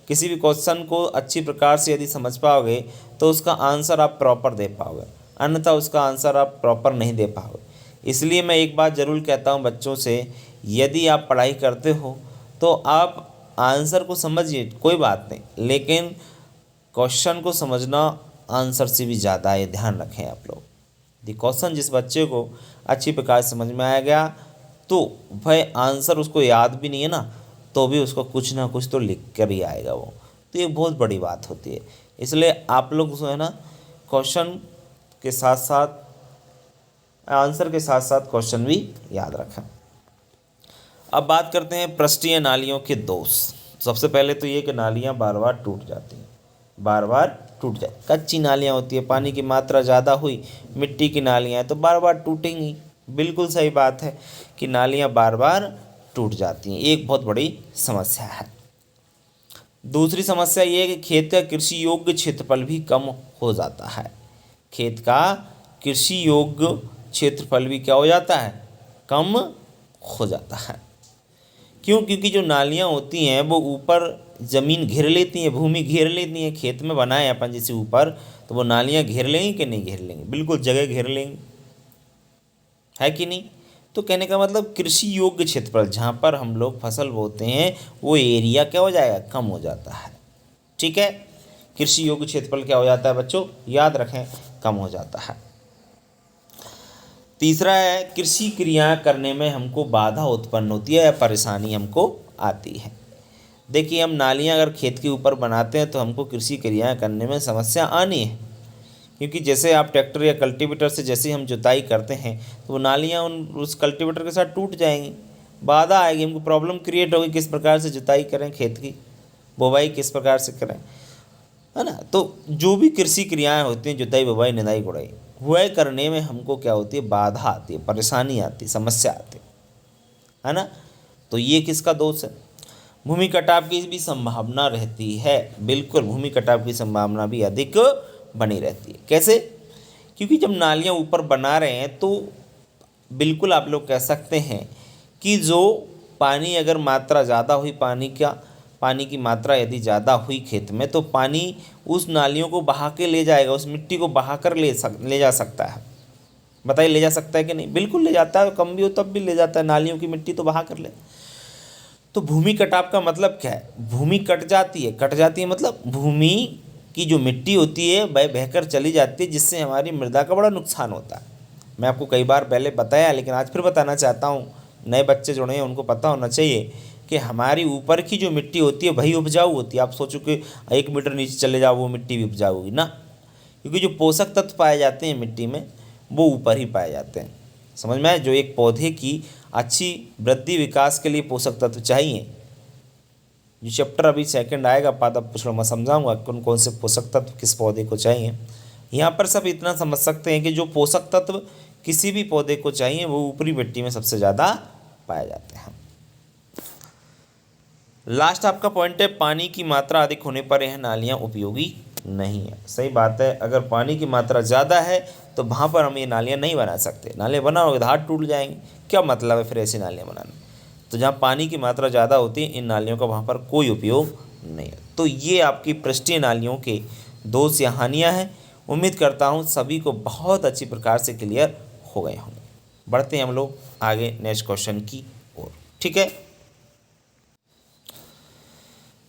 किसी भी क्वेश्चन को अच्छी प्रकार से यदि समझ पाओगे तो उसका आंसर आप प्रॉपर दे पाओगे, अन्यथा उसका आंसर आप प्रॉपर नहीं दे पाओगे। इसलिए मैं एक बात ज़रूर कहता हूँ बच्चों से, यदि आप पढ़ाई करते हो तो आप आंसर को समझिए कोई बात नहीं, लेकिन क्वेश्चन को समझना आंसर से भी ज़्यादा है, ध्यान रखें आप लोग। दी क्वेश्चन जिस बच्चे को अच्छी प्रकार से समझ में आ गया तो भाई आंसर उसको याद भी नहीं है ना, तो भी उसको कुछ ना कुछ तो लिख कर ही आएगा वो, तो ये बहुत बड़ी बात होती है। इसलिए आप लोग जो है ना क्वेश्चन के साथ साथ आंसर के साथ साथ क्वेश्चन भी याद रखें। अब बात करते हैं पृष्ठीय नालियों के दोष। सबसे पहले तो ये कि नालियाँ बार बार टूट जाती हैं, बार बार टूट जाए। कच्ची नालियाँ होती है, पानी की मात्रा ज़्यादा हुई, मिट्टी की नालियाँ हैं तो बार बार टूटेंगी। बिल्कुल सही बात है कि नालियाँ बार बार टूट जाती हैं, एक बहुत बड़ी समस्या है। दूसरी समस्या ये है कि खेत का कृषि योग्य क्षेत्रफल भी कम हो जाता है। खेत का कृषि योग्य क्षेत्रफल भी क्या हो जाता है, कम हो जाता है। क्यों? क्योंकि जो नालियाँ होती हैं वो ऊपर ज़मीन घेर लेती हैं, भूमि घेर लेती हैं। खेत में बनाए अपन जैसे ऊपर, तो वो नालियाँ घेर लेंगी कि नहीं घेर लेंगी? बिल्कुल जगह घेर लेंगी, है कि नहीं? तो कहने का मतलब कृषि योग्य क्षेत्रफल जहाँ पर हम लोग फसल बोते हैं वो एरिया क्या हो जाएगा, कम हो जाता है। ठीक है, कृषि योग्य क्षेत्रफल क्या हो जाता है बच्चों, याद रखें, कम हो जाता है। तीसरा है कृषि क्रिया करने में हमको बाधा उत्पन्न होती है या परेशानी हमको आती है। देखिए हम नालियाँ अगर खेत के ऊपर बनाते हैं तो हमको कृषि क्रियाएँ करने में समस्या आनी है, क्योंकि जैसे आप ट्रैक्टर या कल्टीवेटर से जैसे हम जुताई करते हैं तो वो नालियाँ उस कल्टीवेटर के साथ टूट जाएंगी, बाधा आएगी, हमको प्रॉब्लम क्रिएट होगी किस प्रकार से जुताई करें, खेत की बुवाई किस प्रकार से करें, है ना। तो जो भी कृषि क्रियाएँ होती हैं, जुताई बुवाई निदाई गुड़ाई, वह करने में हमको क्या होती है, बाधा आती है, परेशानी आती है, समस्या आती है ना। तो ये किसका दोष है? भूमि कटाव की भी संभावना रहती है। बिल्कुल भूमि कटाव की संभावना भी अधिक बनी रहती है। कैसे? क्योंकि जब नालियाँ ऊपर बना रहे हैं तो बिल्कुल आप लोग कह सकते हैं कि जो पानी अगर मात्रा ज़्यादा हुई, पानी की मात्रा यदि ज़्यादा हुई खेत में, तो पानी उस नालियों को बहा के ले जाएगा, उस मिट्टी को बहा कर ले जा सकता है। बताइए ले जा सकता है कि नहीं? बिल्कुल ले जाता है, कम भी हो तब भी ले जाता है, नालियों की मिट्टी तो बहा कर ले। तो भूमि कटाव का मतलब क्या है? भूमि कट जाती है मतलब भूमि की जो मिट्टी होती है वह बहकर चली जाती है, जिससे हमारी मृदा का बड़ा नुकसान होता है। मैं आपको कई बार पहले बताया, लेकिन आज फिर बताना चाहता हूँ, नए बच्चे जुड़े हैं उनको पता होना चाहिए कि हमारी ऊपर की जो मिट्टी होती है वही उपजाऊ होती है। आप सोचो कि 1 मीटर नीचे चले जाओ वो मिट्टी भी उपजाऊ होगी ना, क्योंकि जो पोषक तत्व पाए जाते हैं मिट्टी में वो ऊपर ही पाए जाते हैं। समझ में आए? जो एक पौधे की अच्छी वृद्धि विकास के लिए पोषक तत्व चाहिए, जो चैप्टर अभी सेकंड आएगा पादप पोषण में समझाऊंगा कौन कौन से पोषक तत्व किस पौधे को चाहिए। यहाँ पर सब इतना समझ सकते हैं कि जो पोषक तत्व किसी भी पौधे को चाहिए वो ऊपरी मिट्टी में सबसे ज़्यादा पाए जाते हैं। लास्ट आपका पॉइंट है, पानी की मात्रा अधिक होने पर यह नालियाँ उपयोगी नहीं है। सही बात है, अगर पानी की मात्रा ज़्यादा है तो वहाँ पर हम ये नालियाँ नहीं बना सकते। नालियाँ बनाओगे धार टूट जाएंगी, क्या मतलब है फिर ऐसी नालियाँ बनाना। तो जहाँ पानी की मात्रा ज़्यादा होती है इन नालियों का वहाँ पर कोई उपयोग नहीं है। तो ये आपकी पृष्ठीय नालियों के दोष या हानियाँ हैं। उम्मीद करता हूँ सभी को बहुत अच्छी प्रकार से क्लियर हो गए होंगे। बढ़ते हैं हम लोग आगे नेक्स्ट क्वेश्चन की ओर। ठीक है,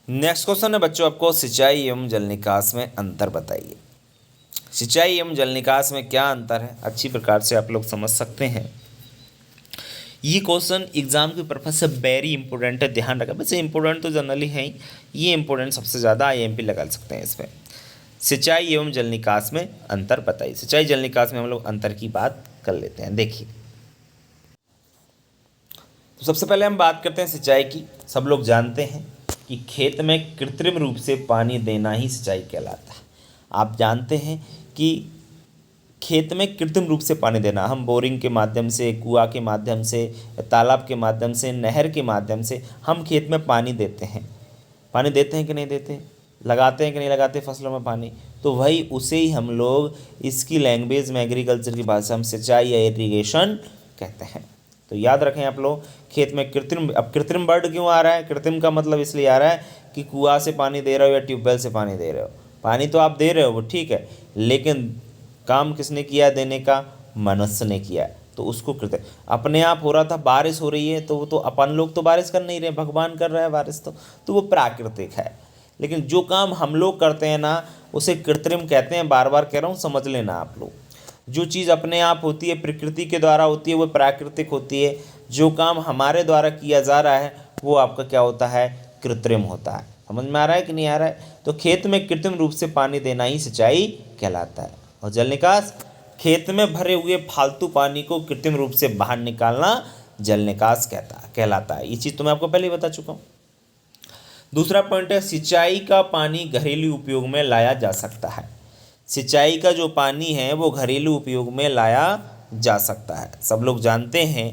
नेक्स्ट क्वेश्चन है बच्चों आपको, सिंचाई एवं जल निकास में अंतर बताइए। सिंचाई एवं जल निकास में क्या अंतर है, अच्छी प्रकार से आप लोग समझ सकते हैं। ये क्वेश्चन एग्जाम के पर्पज से वेरी इंपॉर्टेंट है, ध्यान रखें। वैसे इंपॉर्टेंट तो जनरली है ही, ये इंपॉर्टेंट सबसे ज़्यादा IMP लगा सकते हैं इसमें। सिंचाई एवं जल निकास में अंतर बताइए। सिंचाई जल निकास में हम लोग अंतर की बात कर लेते हैं। देखिए तो सबसे पहले हम बात करते हैं सिंचाई की। सब लोग जानते हैं कि खेत में कृत्रिम रूप से पानी देना ही सिंचाई कहलाता है। आप जानते हैं कि खेत में कृत्रिम रूप से पानी देना, हम बोरिंग के माध्यम से, कुआं के माध्यम से, तालाब के माध्यम से, नहर के माध्यम से हम खेत में पानी देते हैं। पानी देते हैं कि नहीं देते, लगाते हैं कि नहीं लगाते फसलों में पानी, तो वही उसे ही हम लोग इसकी लैंग्वेज में एग्रीकल्चर की भाषा में सिंचाई या इरिगेशन कहते हैं। तो याद रखें आप लोग, खेत में कृत्रिम, अब कृत्रिम वर्ड क्यों आ रहा है? कृत्रिम का मतलब इसलिए आ रहा है कि कुआं से पानी दे रहे हो या ट्यूबवेल से पानी दे रहे हो, पानी तो आप दे रहे हो वो ठीक है, लेकिन काम किसने किया देने का? मनुष्य ने किया। तो उसको कृत्रिम। अपने आप हो रहा था, बारिश हो रही है, तो वो तो अपन लोग तो बारिश कर नहीं रहे, भगवान कर रहा है बारिश, तो वो प्राकृतिक है। लेकिन जो काम हम लोग करते हैं ना, उसे कृत्रिम कहते हैं। बार बार कह रहा हूँ, समझ लेना आप लोग। जो चीज़ अपने आप होती है, प्रकृति के द्वारा होती है, वो प्राकृतिक होती है। जो काम हमारे द्वारा किया जा रहा है वो आपका क्या होता है, कृत्रिम होता है। समझ में आ रहा है कि नहीं आ रहा है? तो खेत में कृत्रिम रूप से पानी देना ही सिंचाई कहलाता है। और जल निकास, खेत में भरे हुए फालतू पानी को कृत्रिम रूप से बाहर निकालना जल निकास कहलाता है। ये चीज़ तो मैं आपको पहले ही बता चुका हूँ। दूसरा पॉइंट है, सिंचाई का पानी घरेलू उपयोग में लाया जा सकता है। सिंचाई का जो पानी है वो घरेलू उपयोग में लाया जा सकता है। सब लोग जानते हैं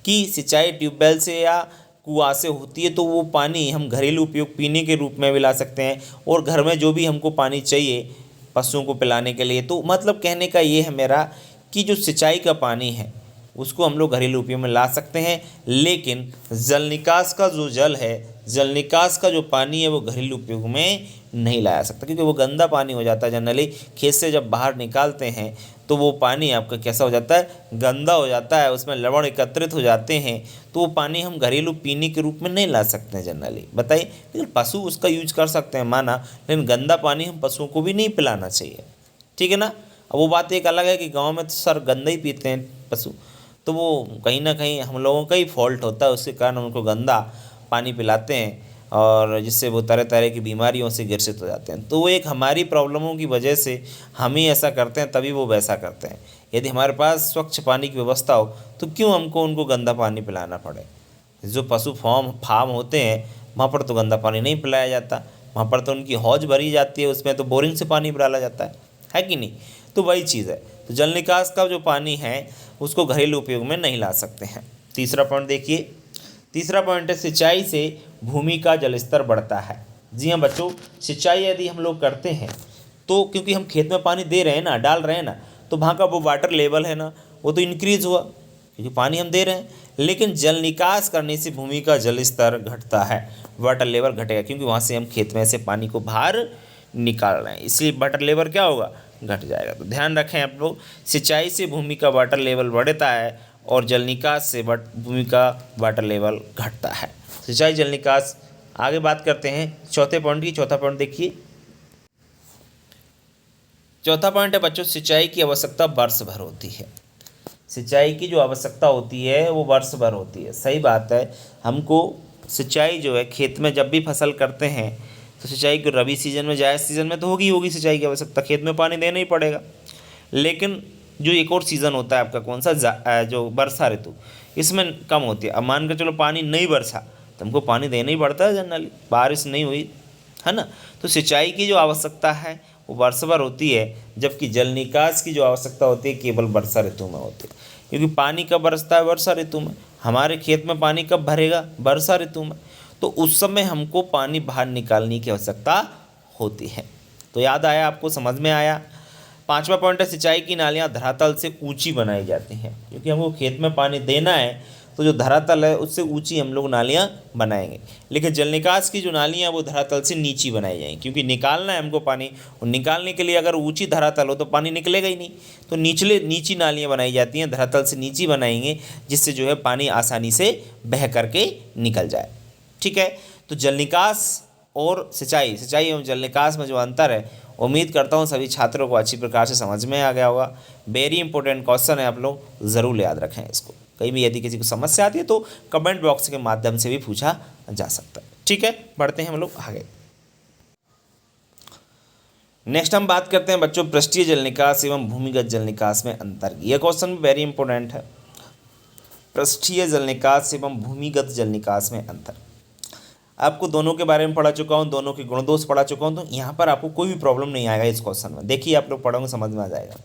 कि सिंचाई ट्यूबवेल से या कुआं से होती है, तो वो पानी हम घरेलू उपयोग पीने के रूप में भी ला सकते हैं, और घर में जो भी हमको पानी चाहिए पशुओं को पिलाने के लिए। तो मतलब कहने का ये है मेरा कि जो सिंचाई का पानी है उसको हम लोग घरेलू उपयोग में ला सकते हैं, लेकिन जल निकास का जो जल है, जल निकास का जो पानी है वो घरेलू उपयोग में नहीं लाया सकता, क्योंकि वो गंदा पानी हो जाता है। जनरली खेत से जब बाहर निकालते हैं तो वो पानी आपका कैसा हो जाता है, गंदा हो जाता है, उसमें लवण एकत्रित हो जाते हैं। तो वो पानी हम घरेलू पीने के रूप में नहीं ला सकते हैं जनरली, बताइए। लेकिन पशु उसका यूज कर सकते हैं, माना, लेकिन गंदा पानी हम पशुओं को भी नहीं पिलाना चाहिए, ठीक है ना। अब वो बात एक अलग है कि गाँव में तो सर गंदा ही पीते हैं पशु, तो वो कहीं ना कहीं हम लोगों का ही फॉल्ट होता है, उसके कारण उनको गंदा पानी पिलाते हैं, और जिससे वो तरह तरह की बीमारियों से ग्रसित हो जाते हैं। तो वो एक हमारी प्रॉब्लमों की वजह से हम ही ऐसा करते हैं, तभी वो वैसा करते हैं। यदि हमारे पास स्वच्छ पानी की व्यवस्था हो तो क्यों हमको उनको गंदा पानी पिलाना पड़े। जो पशु फार्म होते हैं वहाँ पर तो गंदा पानी नहीं पिलाया जाता, वहाँ पर तो उनकी हौज भरी जाती है, उसमें तो बोरिंग से पानी डाला जाता है कि नहीं। तो वही चीज़ है। तो जल निकास का जो पानी है उसको घरेलू उपयोग में नहीं ला सकते हैं। तीसरा पॉइंट देखिए, तीसरा पॉइंट है, सिंचाई से भूमि का जलस्तर बढ़ता है। जी हाँ बच्चों, सिंचाई यदि हम लोग करते हैं तो क्योंकि हम खेत में पानी दे रहे हैं ना, डाल रहे हैं ना, तो वहाँ का वो वाटर लेवल है ना, वो तो इंक्रीज हुआ क्योंकि पानी हम दे रहे हैं। लेकिन जल निकास करने से भूमि का जल स्तर घटता है, वाटर लेवल घटेगा, क्योंकि वहाँ से हम खेत में से पानी को बाहर निकाल रहे हैं, इसलिए वाटर लेवल क्या होगा, घट जाएगा। तो ध्यान रखें आप लोग, सिंचाई से भूमि का वाटर लेवल बढ़ता है और जल निकास से भूमि का वाटर लेवल घटता है। सिंचाई, जल निकास। आगे बात करते हैं चौथे पॉइंट की। चौथा पॉइंट देखिए, चौथा पॉइंट है बच्चों, सिंचाई की आवश्यकता वर्ष भर होती है। सिंचाई की जो आवश्यकता होती है वो वर्ष भर होती है। सही बात है, हमको सिंचाई जो है खेत में जब भी फसल करते हैं तो सिंचाई को रबी सीजन में, जायज़ सीजन में तो होगी सिंचाई की आवश्यकता, खेत में पानी देना ही पड़ेगा। लेकिन जो एक और सीज़न होता है आपका कौन सा, जो वर्षा ऋतु, इसमें कम होती है। अब मान कर चलो पानी नहीं बरसा तो हमको पानी देना ही पड़ता है जनरली, बारिश नहीं हुई है ना। तो सिंचाई की जो आवश्यकता है वो वर्ष भर होती है, जबकि जल निकास की जो आवश्यकता होती है केवल वर्षा ऋतु में होती है। क्योंकि पानी कब बरसता है, वर्षा ऋतु में। हमारे खेत में पानी कब भरेगा, वर्षा ऋतु में। तो उस समय हमको पानी बाहर निकालने की आवश्यकता होती है। तो याद आया आपको, समझ में आया। पांचवा पॉइंट है, सिंचाई की नालियाँ धरातल से ऊंची बनाई जाती हैं। क्योंकि हमको खेत में पानी देना है तो जो धरातल है उससे ऊंची हम लोग नालियाँ बनाएंगे। लेकिन जल निकास की जो नालियाँ वो धरातल से नीची बनाई जाएंगी, क्योंकि निकालना है हमको पानी, और निकालने के लिए अगर ऊंची धरातल हो तो पानी निकलेगा ही नहीं। तो नीची नालियाँ बनाई जाती हैं, धरातल से नीची बनाएंगे, जिससे जो है पानी आसानी से बह करके निकल जाए। ठीक है। तो जल निकास और सिंचाई एवं जल निकास में जो अंतर है, उम्मीद करता हूँ सभी छात्रों को अच्छी प्रकार से समझ में आ गया होगा। वेरी इंपॉर्टेंट क्वेश्चन है, आप लोग ज़रूर याद रखें इसको। कहीं भी यदि किसी को समस्या आती है तो कमेंट बॉक्स के माध्यम से भी पूछा जा सकता है। ठीक है, बढ़ते हैं हम लोग आगे। नेक्स्ट हम बात करते हैं बच्चों, पृष्ठीय जल निकास एवं भूमिगत जल निकास में अंतर की। यह क्वेश्चन भी वेरी इंपॉर्टेंट है। पृष्ठीय जल निकास एवं भूमिगत जल निकास में अंतर, आपको दोनों के बारे में पढ़ा चुका हूँ, दोनों के गुण दोष पढ़ा चुका हूँ, तो यहाँ पर आपको कोई भी प्रॉब्लम नहीं आएगा इस क्वेश्चन में। देखिए आप लोग पढ़ोगे समझ में आ जाएगा।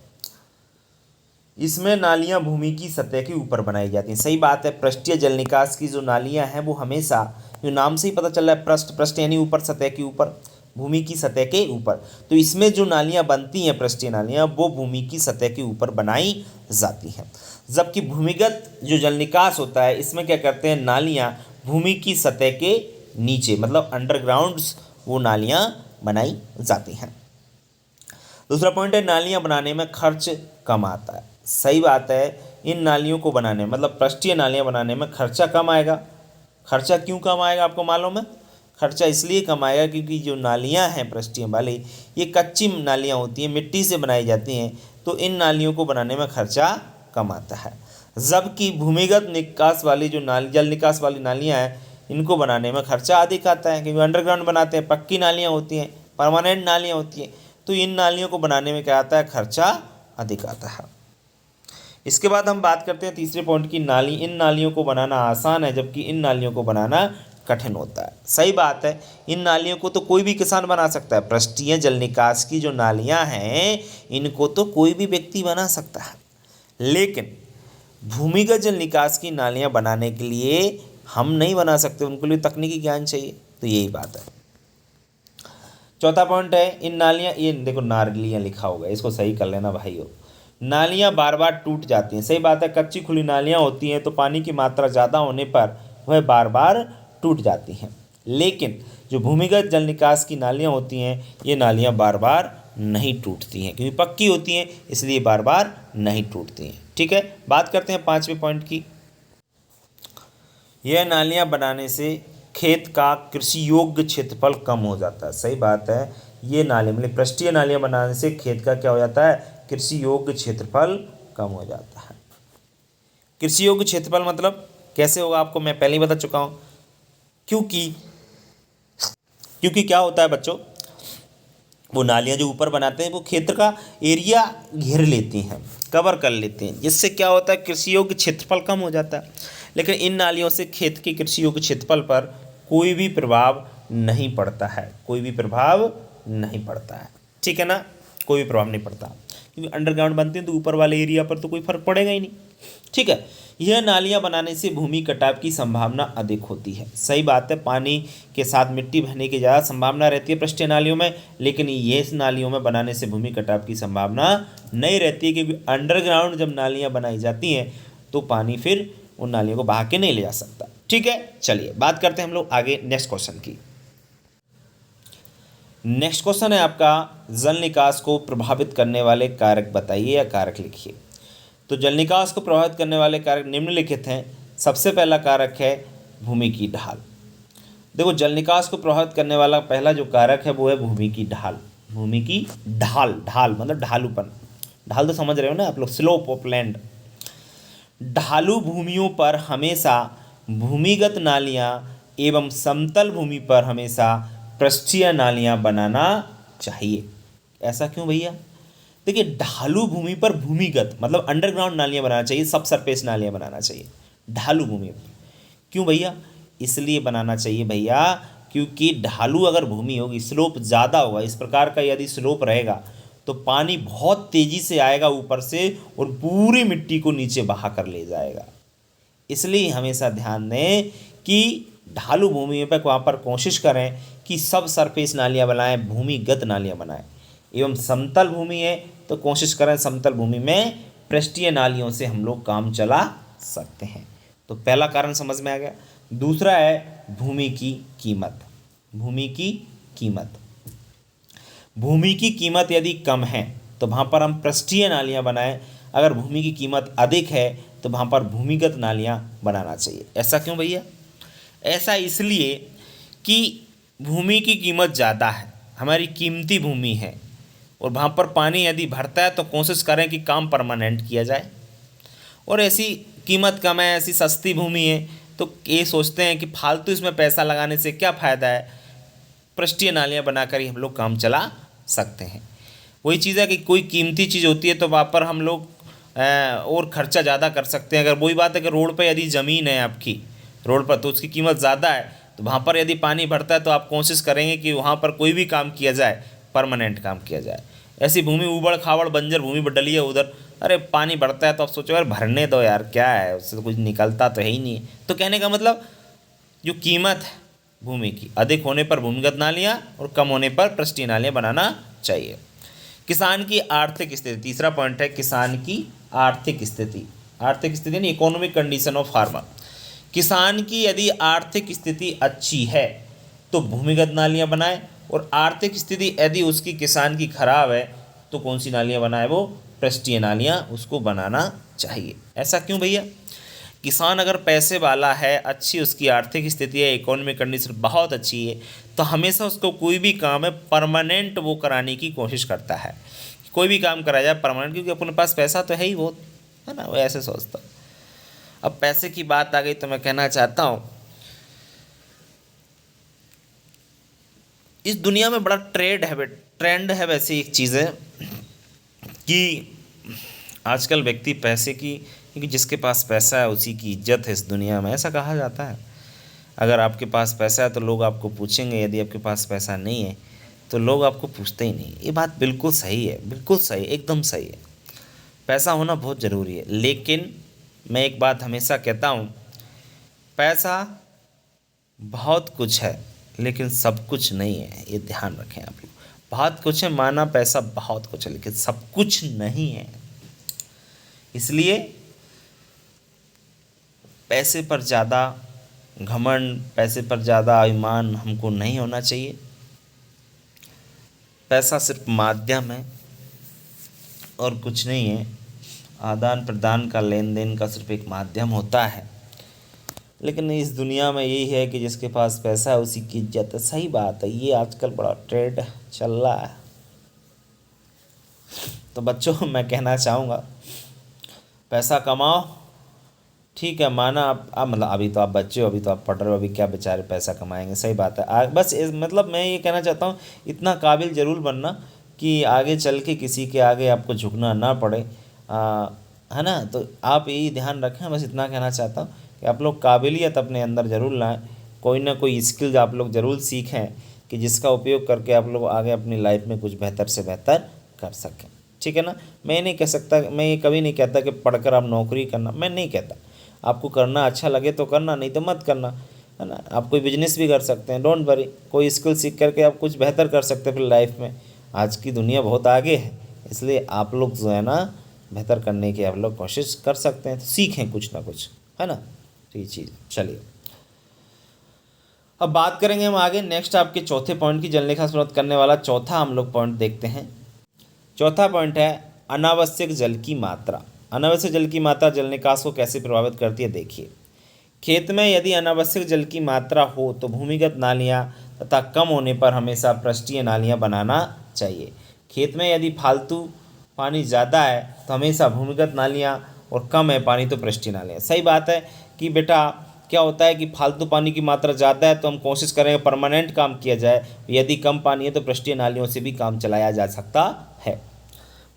इसमें नालियाँ भूमि की सतह के ऊपर बनाई जाती हैं। सही बात है, पृष्ठीय जल निकास की जो नालियाँ हैं वो हमेशा, जो नाम से ही पता चल रहा है, पृष्ठ यानी ऊपर, सतह के ऊपर, भूमि की सतह के ऊपर। तो इसमें जो नालियाँ बनती हैं, पृष्ठीय नालियाँ, वो भूमि की सतह के ऊपर बनाई जाती हैं। जबकि भूमिगत जो जल निकास होता है, इसमें क्या करते हैं, नालियाँ भूमि की सतह के नीचे, मतलब अंडरग्राउंड वो नालियाँ बनाई जाती हैं। दूसरा पॉइंट है, नालियाँ बनाने में खर्च कम आता है। सही बात है इन नालियों को बनाने मतलब पृष्ठीय नालियाँ बनाने में खर्चा कम आएगा। खर्चा क्यों कम आएगा आपको मालूम है? खर्चा इसलिए कम आएगा क्योंकि जो नालियाँ हैं पृष्ठीय वाली, ये कच्ची नालियाँ होती हैं, मिट्टी से बनाई जाती हैं, तो इन नालियों को बनाने में खर्चा कम आता है। जबकि भूमिगत निकास वाली जो जल निकास वाली नालियाँ हैं, इनको बनाने में खर्चा अधिक आता है, क्योंकि अंडरग्राउंड बनाते हैं, पक्की नालियाँ होती हैं, परमानेंट नालियाँ होती हैं, तो इन नालियों को बनाने में क्या आता है? खर्चा अधिक आता है। इसके बाद हम बात करते हैं तीसरे पॉइंट की, इन नालियों को बनाना आसान है जबकि इन नालियों को बनाना कठिन होता है। सही बात है, इन नालियों को तो कोई भी किसान बना सकता है। पृष्ठीय जल निकास की जो नालियाँ हैं, इनको तो कोई भी व्यक्ति बना सकता है, लेकिन भूमिगत जल निकास की नालियाँ बनाने के लिए हम नहीं बना सकते, उनके लिए तकनीकी ज्ञान चाहिए। तो यही बात है। चौथा पॉइंट है, इन नालियाँ, ये देखो नालियाँ लिखा होगा, इसको सही कर लेना भाइयों। नालियाँ बार बार टूट जाती हैं। सही बात है, कच्ची खुली नालियाँ होती हैं तो पानी की मात्रा ज़्यादा होने पर वह बार बार टूट जाती हैं, लेकिन जो भूमिगत जल निकास की नालियाँ होती हैं, ये नालियाँ बार बार नहीं टूटती हैं, क्योंकि पक्की होती हैं, इसलिए बार बार नहीं टूटती हैं। ठीक है, बात करते हैं पाँचवें पॉइंट की। यह नालियाँ बनाने से खेत का कृषि योग्य क्षेत्रफल कम हो जाता है। सही बात है, ये नाली मतलब पृष्ठीय नालियाँ बनाने से खेत का क्या हो जाता है? कृषि योग्य क्षेत्रफल कम हो जाता है। कृषि योग्य क्षेत्रफल मतलब कैसे होगा आपको मैं पहले ही बता चुका हूँ, क्योंकि क्या होता है बच्चों, वो नालियाँ जो ऊपर बनाते हैं वो खेत का एरिया घेर लेती हैं, कवर कर लेते हैं, जिससे क्या होता है? कृषि योग्य क्षेत्रफल कम हो जाता है। लेकिन इन नालियों से खेत के कृषि योग्य क्षेत्रफल पर कोई भी प्रभाव नहीं पड़ता है, कोई भी प्रभाव नहीं पड़ता है। ठीक है ना, कोई भी प्रभाव नहीं पड़ता, क्योंकि अंडरग्राउंड बनते हैं तो ऊपर वाले एरिया पर तो कोई फर्क पड़ेगा ही नहीं। ठीक है, यह नालियाँ बनाने से भूमि कटाव की संभावना अधिक होती है। सही बात है, पानी के साथ मिट्टी बहने की ज़्यादा संभावना रहती है पृष्ठीय नालियों में, लेकिन ये नालियों में बनाने से भूमि कटाव की संभावना नहीं रहती है, क्योंकि अंडरग्राउंड जब नालियाँ बनाई जाती हैं तो पानी फिर उन नालियों को बहा के नहीं ले जा सकता। ठीक है, चलिए बात करते हैं हम लोग आगे नेक्स्ट क्वेश्चन की। नेक्स्ट क्वेश्चन है आपका, जल निकास को प्रभावित करने वाले कारक बताइए या कारक लिखिए। तो जल निकास को प्रभावित करने वाले कारक निम्नलिखित हैं। सबसे पहला कारक है भूमि की ढाल। देखो, जल निकास को प्रभावित करने वाला पहला जो कारक है वो है भूमि की ढाल। भूमि की ढाल, ढाल मतलब ढालूपन, ढाल तो समझ रहे हो ना आप लोग, स्लोप ऑफ लैंड। ढालू भूमियों पर हमेशा भूमिगत नालियाँ एवं समतल भूमि पर हमेशा पृष्ठीय नालियाँ बनाना चाहिए। ऐसा क्यों भैया? देखिए, ढालू भूमि पर भूमिगत मतलब अंडरग्राउंड नालियाँ बनाना चाहिए, सब सरफेस नालियाँ बनाना चाहिए ढालू भूमि पर। क्यों भैया? इसलिए बनाना चाहिए भैया क्योंकि ढालू अगर भूमि होगी, स्लोप ज़्यादा होगा, इस प्रकार का यदि स्लोप रहेगा तो पानी बहुत तेज़ी से आएगा ऊपर से और पूरी मिट्टी को नीचे बहा कर ले जाएगा। इसलिए हमेशा ध्यान दें कि ढालू भूमि पर वहाँ पर कोशिश करें कि सब सरफेस नालियाँ बनाएं, भूमिगत नालियाँ बनाएं। एवं समतल भूमि है तो कोशिश करें समतल भूमि में पृष्ठीय नालियों से हम लोग काम चला सकते हैं। तो पहला कारण समझ में आ गया। दूसरा है भूमि की कीमत। भूमि की कीमत, भूमि की कीमत यदि कम है तो वहाँ पर हम पृष्ठीय नालियाँ बनाएं, अगर भूमि की कीमत अधिक है तो वहाँ पर भूमिगत नालियाँ बनाना चाहिए। ऐसा क्यों भैया? ऐसा इसलिए कि भूमि की कीमत ज़्यादा है, हमारी कीमती भूमि है, और वहाँ पर पानी यदि भरता है तो कोशिश करें कि काम परमानेंट किया जाए। और ऐसी कीमत कम है, ऐसी सस्ती भूमि है तो ये सोचते हैं कि फालतू इसमें पैसा लगाने से क्या फ़ायदा है, पृष्ठीय नालियाँ बनाकर ही हम लोग काम चला सकते हैं। वही चीज़ है कि कोई कीमती चीज़ होती है तो वहाँ पर हम लोग और खर्चा ज़्यादा कर सकते हैं। अगर वही बात है कि रोड पर यदि ज़मीन है आपकी, रोड पर, तो उसकी कीमत ज़्यादा है, तो वहाँ पर यदि पानी भरता है तो आप कोशिश करेंगे कि वहाँ पर कोई भी काम किया जाए, परमानेंट काम किया जाए। ऐसी भूमि ऊबड़ खाबड़ बंजर भूमि पर डली है उधर, अरे पानी बढ़ता है तो आप सोचो यार भरने दो यार, क्या है उससे, तो कुछ निकलता तो है ही नहीं है। तो कहने का मतलब जो कीमत है भूमि की, अधिक होने पर भूमिगत नालियाँ और कम होने पर पृष्ठीय नालियाँ बनाना चाहिए। किसान की आर्थिक स्थिति, तीसरा पॉइंट है किसान की आर्थिक स्थिति। आर्थिक स्थिति यानी इकोनॉमिक कंडीशन ऑफ फार्मर। किसान की यदि आर्थिक स्थिति अच्छी है तो भूमिगत नालियाँ बनाए, और आर्थिक स्थिति यदि उसकी किसान की खराब है तो कौन सी नालियाँ बनाए? वो पृष्ठीय नालियाँ उसको बनाना चाहिए। ऐसा क्यों भैया? किसान अगर पैसे वाला है, अच्छी उसकी आर्थिक स्थिति है, इकोनॉमिक कंडीशन बहुत अच्छी है, तो हमेशा उसको कोई भी काम है परमानेंट वो कराने की कोशिश करता है। कोई भी काम करा जाए परमानेंट, क्योंकि अपने पास पैसा तो है ही बहुत, है ना, वो ऐसे सोचता। अब पैसे की बात आ गई तो मैं कहना चाहता हूँ इस दुनिया में बड़ा ट्रेंड है वैसे एक चीज़ है कि आजकल व्यक्ति पैसे की, क्योंकि जिसके पास पैसा है उसी की इज्जत है इस दुनिया में, ऐसा कहा जाता है। अगर आपके पास पैसा है तो लोग आपको पूछेंगे, यदि आपके पास पैसा नहीं है तो लोग आपको पूछते ही नहीं। ये बात बिल्कुल सही है, बिल्कुल सही, एकदम सही है। पैसा होना बहुत ज़रूरी है, लेकिन मैं एक बात हमेशा कहता हूँ, पैसा बहुत कुछ है लेकिन सब कुछ नहीं है, ये ध्यान रखें आप लोग। बहुत कुछ है माना, पैसा बहुत कुछ है, लेकिन सब कुछ नहीं है। इसलिए पैसे पर ज़्यादा घमंड, पैसे पर ज़्यादा अभिमान हमको नहीं होना चाहिए। पैसा सिर्फ माध्यम है और कुछ नहीं है, आदान प्रदान का, लेन देन का सिर्फ एक माध्यम होता है। लेकिन इस दुनिया में यही है कि जिसके पास पैसा है उसी की इज्जत है। सही बात है, ये आजकल बड़ा ट्रेंड चल रहा है। तो बच्चों मैं कहना चाहूँगा पैसा कमाओ, ठीक है, माना आप मतलब अभी तो आप बच्चे हो, अभी तो आप पढ़ रहे हो, अभी क्या बेचारे पैसा कमाएंगे, सही बात है। बस मतलब मैं ये कहना चाहता हूँ इतना काबिल ज़रूर बनना कि आगे चल के किसी के आगे आपको झुकना ना पड़े, है ना। तो आप यही ध्यान रखें, बस इतना कहना चाहता हूँ कि आप लोग काबिलियत अपने अंदर ज़रूर लाएँ, कोई ना कोई स्किल आप लोग ज़रूर सीखें कि जिसका उपयोग करके आप लोग आगे अपनी लाइफ में कुछ बेहतर से बेहतर कर सकें, ठीक है ना। मैं नहीं कह सकता, मैं ये कभी नहीं कहता कि पढ़कर आप नौकरी करना, मैं नहीं कहता। आपको करना अच्छा लगे तो करना, नहीं तो मत करना, है ना। आप कोई बिजनेस भी कर सकते हैं, डोंट वरी, कोई स्किल सीख करके आप कुछ बेहतर कर सकते हैं अपनी लाइफ में। आज की दुनिया बहुत आगे है, इसलिए आप लोग जो है ना बेहतर करने की आप लोग कोशिश कर सकते हैं, तो सीखें कुछ ना कुछ, है ना। तो ये चीज़, चलिए अब बात करेंगे हम आगे नेक्स्ट आपके चौथे पॉइंट की। जल निकास प्रभावित करने वाला चौथा हम लोग पॉइंट देखते हैं। चौथा पॉइंट है अनावश्यक जल की मात्रा। अनावश्यक जल की मात्रा जल निकास को कैसे प्रभावित करती है, देखिए। खेत में यदि अनावश्यक जल की मात्रा हो तो भूमिगत नालियाँ तथा कम होने पर हमेशा पृष्ठीय नालियाँ बनाना चाहिए। खेत में यदि फालतू पानी ज़्यादा है तो हमेशा भूमिगत नालियाँ, और कम है पानी तो पृष्ठीय नालियाँ। सही बात है कि बेटा क्या होता है कि फालतू पानी की मात्रा ज़्यादा है तो हम कोशिश करेंगे परमानेंट काम किया जाए, यदि कम पानी है तो पृष्ठीय नालियों से भी काम चलाया जा सकता है।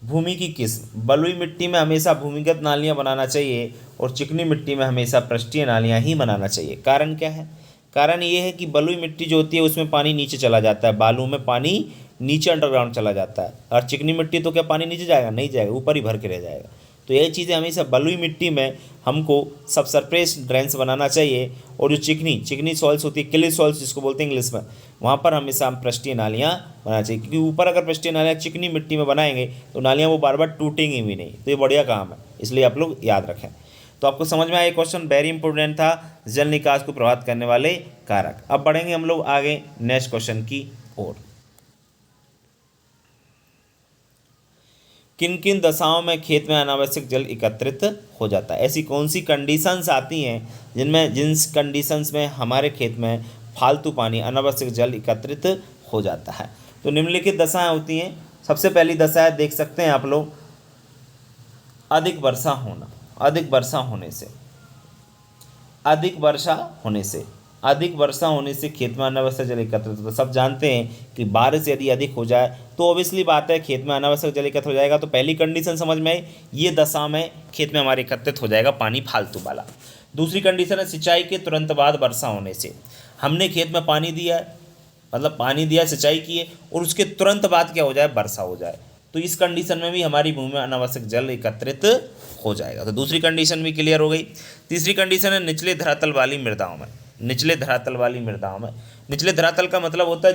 भूमि की किस्म, बलुई मिट्टी में हमेशा भूमिगत नालियाँ बनाना चाहिए और चिकनी मिट्टी में हमेशा पृष्ठीय नालियाँ ही बनाना चाहिए। कारण क्या है? कारण ये है कि बलुई मिट्टी जो होती है उसमें पानी नीचे चला जाता है, बालू में पानी नीचे अंडरग्राउंड चला जाता है, और चिकनी मिट्टी तो क्या पानी नीचे जाएगा? नहीं जाएगा, ऊपर ही भर के रह जाएगा। तो यही चीज़ें हमेशा बलुई मिट्टी में हमको सब सरफेस ड्रेन्स बनाना चाहिए, और जो चिकनी सॉइल्स होती है, क्ले सॉइल्स जिसको बोलते हैं इंग्लिश में, वहाँ पर हमेशा हम पृष्ठीय नालियाँ बनाना चाहिए, क्योंकि ऊपर अगर पृष्ठीय नालियाँ चिकनी मिट्टी में बनाएंगे तो नालियाँ वो बार बार टूटेंगी भी नहीं। तो ये बढ़िया काम है, इसलिए आप लोग याद रखें। तो आपको समझ में आया, क्वेश्चन वेरी इंपॉर्टेंट था, जल निकास को प्रभावित करने वाले कारक। अब बढ़ेंगे हम लोग आगे नेक्स्ट क्वेश्चन की ओर। किन किन दशाओं में खेत में अनावश्यक जल एकत्रित हो जाता है? ऐसी कौन सी कंडीशंस आती हैं जिन कंडीशंस में हमारे खेत में फालतू पानी, अनावश्यक जल एकत्रित हो जाता है? तो निम्नलिखित दशाएं होती हैं। सबसे पहली दशा है, देख सकते हैं आप लोग, अधिक वर्षा होना। अधिक वर्षा होने से खेत में अनावश्यक जल एकत्रित होता है। सब जानते हैं कि बारिश यदि अधिक हो जाए तो ऑब्वियसली बात है खेत में अनावश्यक जल एकत्रित हो जाएगा। तो पहली कंडीशन समझ में आई, ये दशा में खेत में हमारे एकत्रित हो जाएगा पानी फालतू वाला। दूसरी कंडीशन है सिंचाई के तुरंत बाद वर्षा होने से। हमने खेत में पानी दिया है, मतलब पानी दिया, सिंचाई की है, और उसके तुरंत बाद क्या हो जाए? वर्षा हो जाए। तो इस कंडीशन में भी हमारी भूमि में अनावश्यक जल एकत्रित हो जाएगा। तो दूसरी कंडीशन भी क्लियर हो गई। तीसरी कंडीशन है निचले धरातल वाली मृदाओं में। निचले धरातल का मतलब होता है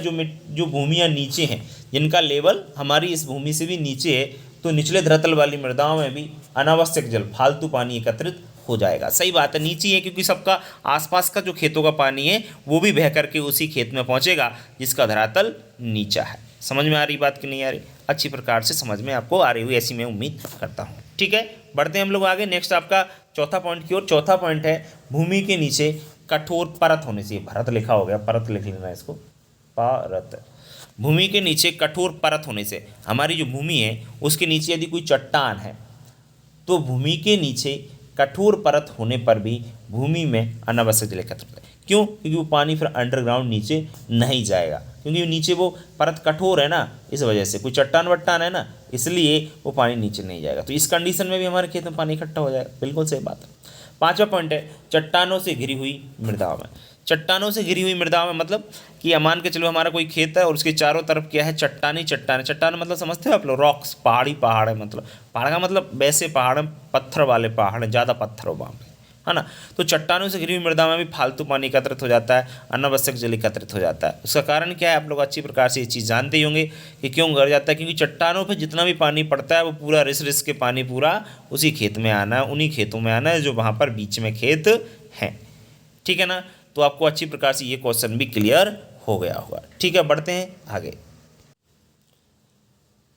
जो भूमियाँ नीचे हैं, जिनका लेवल हमारी इस भूमि से भी नीचे है, तो निचले धरातल वाली मृदाओं में भी अनावश्यक जल, फालतू पानी एकत्रित हो जाएगा। सही बात है, नीचे है, क्योंकि सबका आसपास का जो खेतों का पानी है वो भी बह करके उसी खेत में पहुँचेगा जिसका धरातल नीचा है। समझ में आ रही बात कि नहीं आ रही? अच्छी प्रकार से समझ में आपको आ रही हुई, ऐसी मैं उम्मीद करता हूँ। ठीक है, बढ़ते हैं हम लोग आगे। नेक्स्ट आपका चौथा पॉइंट की ओर। चौथा पॉइंट है भूमि के नीचे कठोर परत होने से। भरत लिखा हो गया, परत लिख लेना इसको, परत। भूमि के नीचे कठोर परत होने से, हमारी जो भूमि है उसके नीचे यदि कोई चट्टान है तो भूमि के नीचे कठोर परत होने पर भी भूमि में अनावश्यक जल एकत्र होता है। क्यों? क्योंकि वो पानी फिर अंडरग्राउंड नीचे नहीं जाएगा, क्योंकि नीचे वो परत कठोर है ना, इस वजह से। कोई चट्टान वट्टान है ना, इसलिए वो पानी नीचे नहीं जाएगा। तो इस कंडीशन में भी हमारे खेत में पानी इकट्ठा हो जाएगा। बिल्कुल सही बात है। पांचवा पॉइंट है चट्टानों से घिरी हुई मृदा में। चट्टानों से घिरी हुई मृदा में मतलब कि मान के चलो हमारा कोई खेत है और उसके चारों तरफ क्या है, चट्टानी चट्टान। चट्टान मतलब समझते हो आप लोग, रॉक्स, पहाड़ी पहाड़ है। मतलब पहाड़ का मतलब वैसे पहाड़ है, पत्थर वाले पहाड़ हैं, ज़्यादा पत्थर हो वहाँ पे, है ना। तो चट्टानों से घिरी हुई मृदा में भी फालतू पानी एकत्रित हो जाता है, अनावश्यक जल एकत्रित हो जाता है। उसका कारण क्या है, आप लोग अच्छी प्रकार से ये चीज़ जानते ही होंगे कि क्यों घर जाता है। क्योंकि चट्टानों पर जितना भी पानी पड़ता है वो पूरा रिस रिस के पानी पूरा उसी खेत में आना है, उन्हीं खेतों में आना है जो वहाँ पर बीच में खेत हैं। ठीक है ना। तो आपको अच्छी प्रकार से ये क्वेश्चन भी क्लियर हो गया होगा। ठीक है, बढ़ते हैं आगे।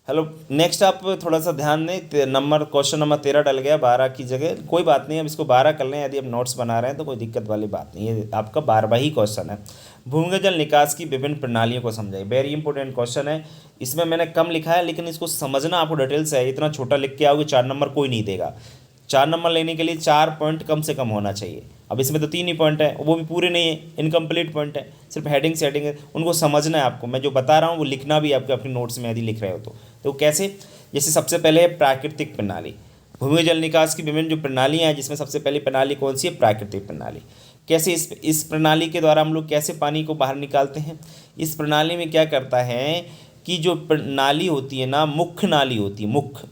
हेलो, नेक्स्ट आप थोड़ा सा ध्यान दें। नंबर क्वेश्चन नंबर 13 डल गया 12 की जगह, कोई बात नहीं, अब इसको 12 कर लें। यदि आप नोट्स बना रहे हैं तो कोई दिक्कत वाली बात नहीं है, आपका 12वां ही क्वेश्चन है। भूमिगत जल निकास की विभिन्न प्रणालियों को समझाइए। वेरी इंपॉर्टेंट क्वेश्चन है। इसमें मैंने कम लिखा है, लेकिन इसको समझना आपको डिटेल से है। इतना छोटा लिख के आओगे 4 नंबर कोई नहीं देगा। 4 नंबर लेने के लिए 4 पॉइंट कम से कम होना चाहिए। अब इसमें तो 3 ही पॉइंट है, वो भी पूरे नहीं है, इनकम्प्लीट पॉइंट है, सिर्फ हेडिंग सेटिंग है। उनको समझना है आपको। मैं जो बता रहा हूँ वो लिखना भी आपके अपने नोट्स में यदि लिख रहे हो तो कैसे। जैसे सबसे पहले है प्राकृतिक प्रणाली। भूमि जल निकास की विभिन्न जो प्रणालियाँ हैं, जिसमें सबसे पहली प्रणाली कौन सी है, प्राकृतिक प्रणाली। कैसे इस प्रणाली के द्वारा हम लोग कैसे पानी को बाहर निकालते हैं। इस प्रणाली में क्या करता है कि जो नाली होती है ना, मुख्य नाली होती है, मुख्य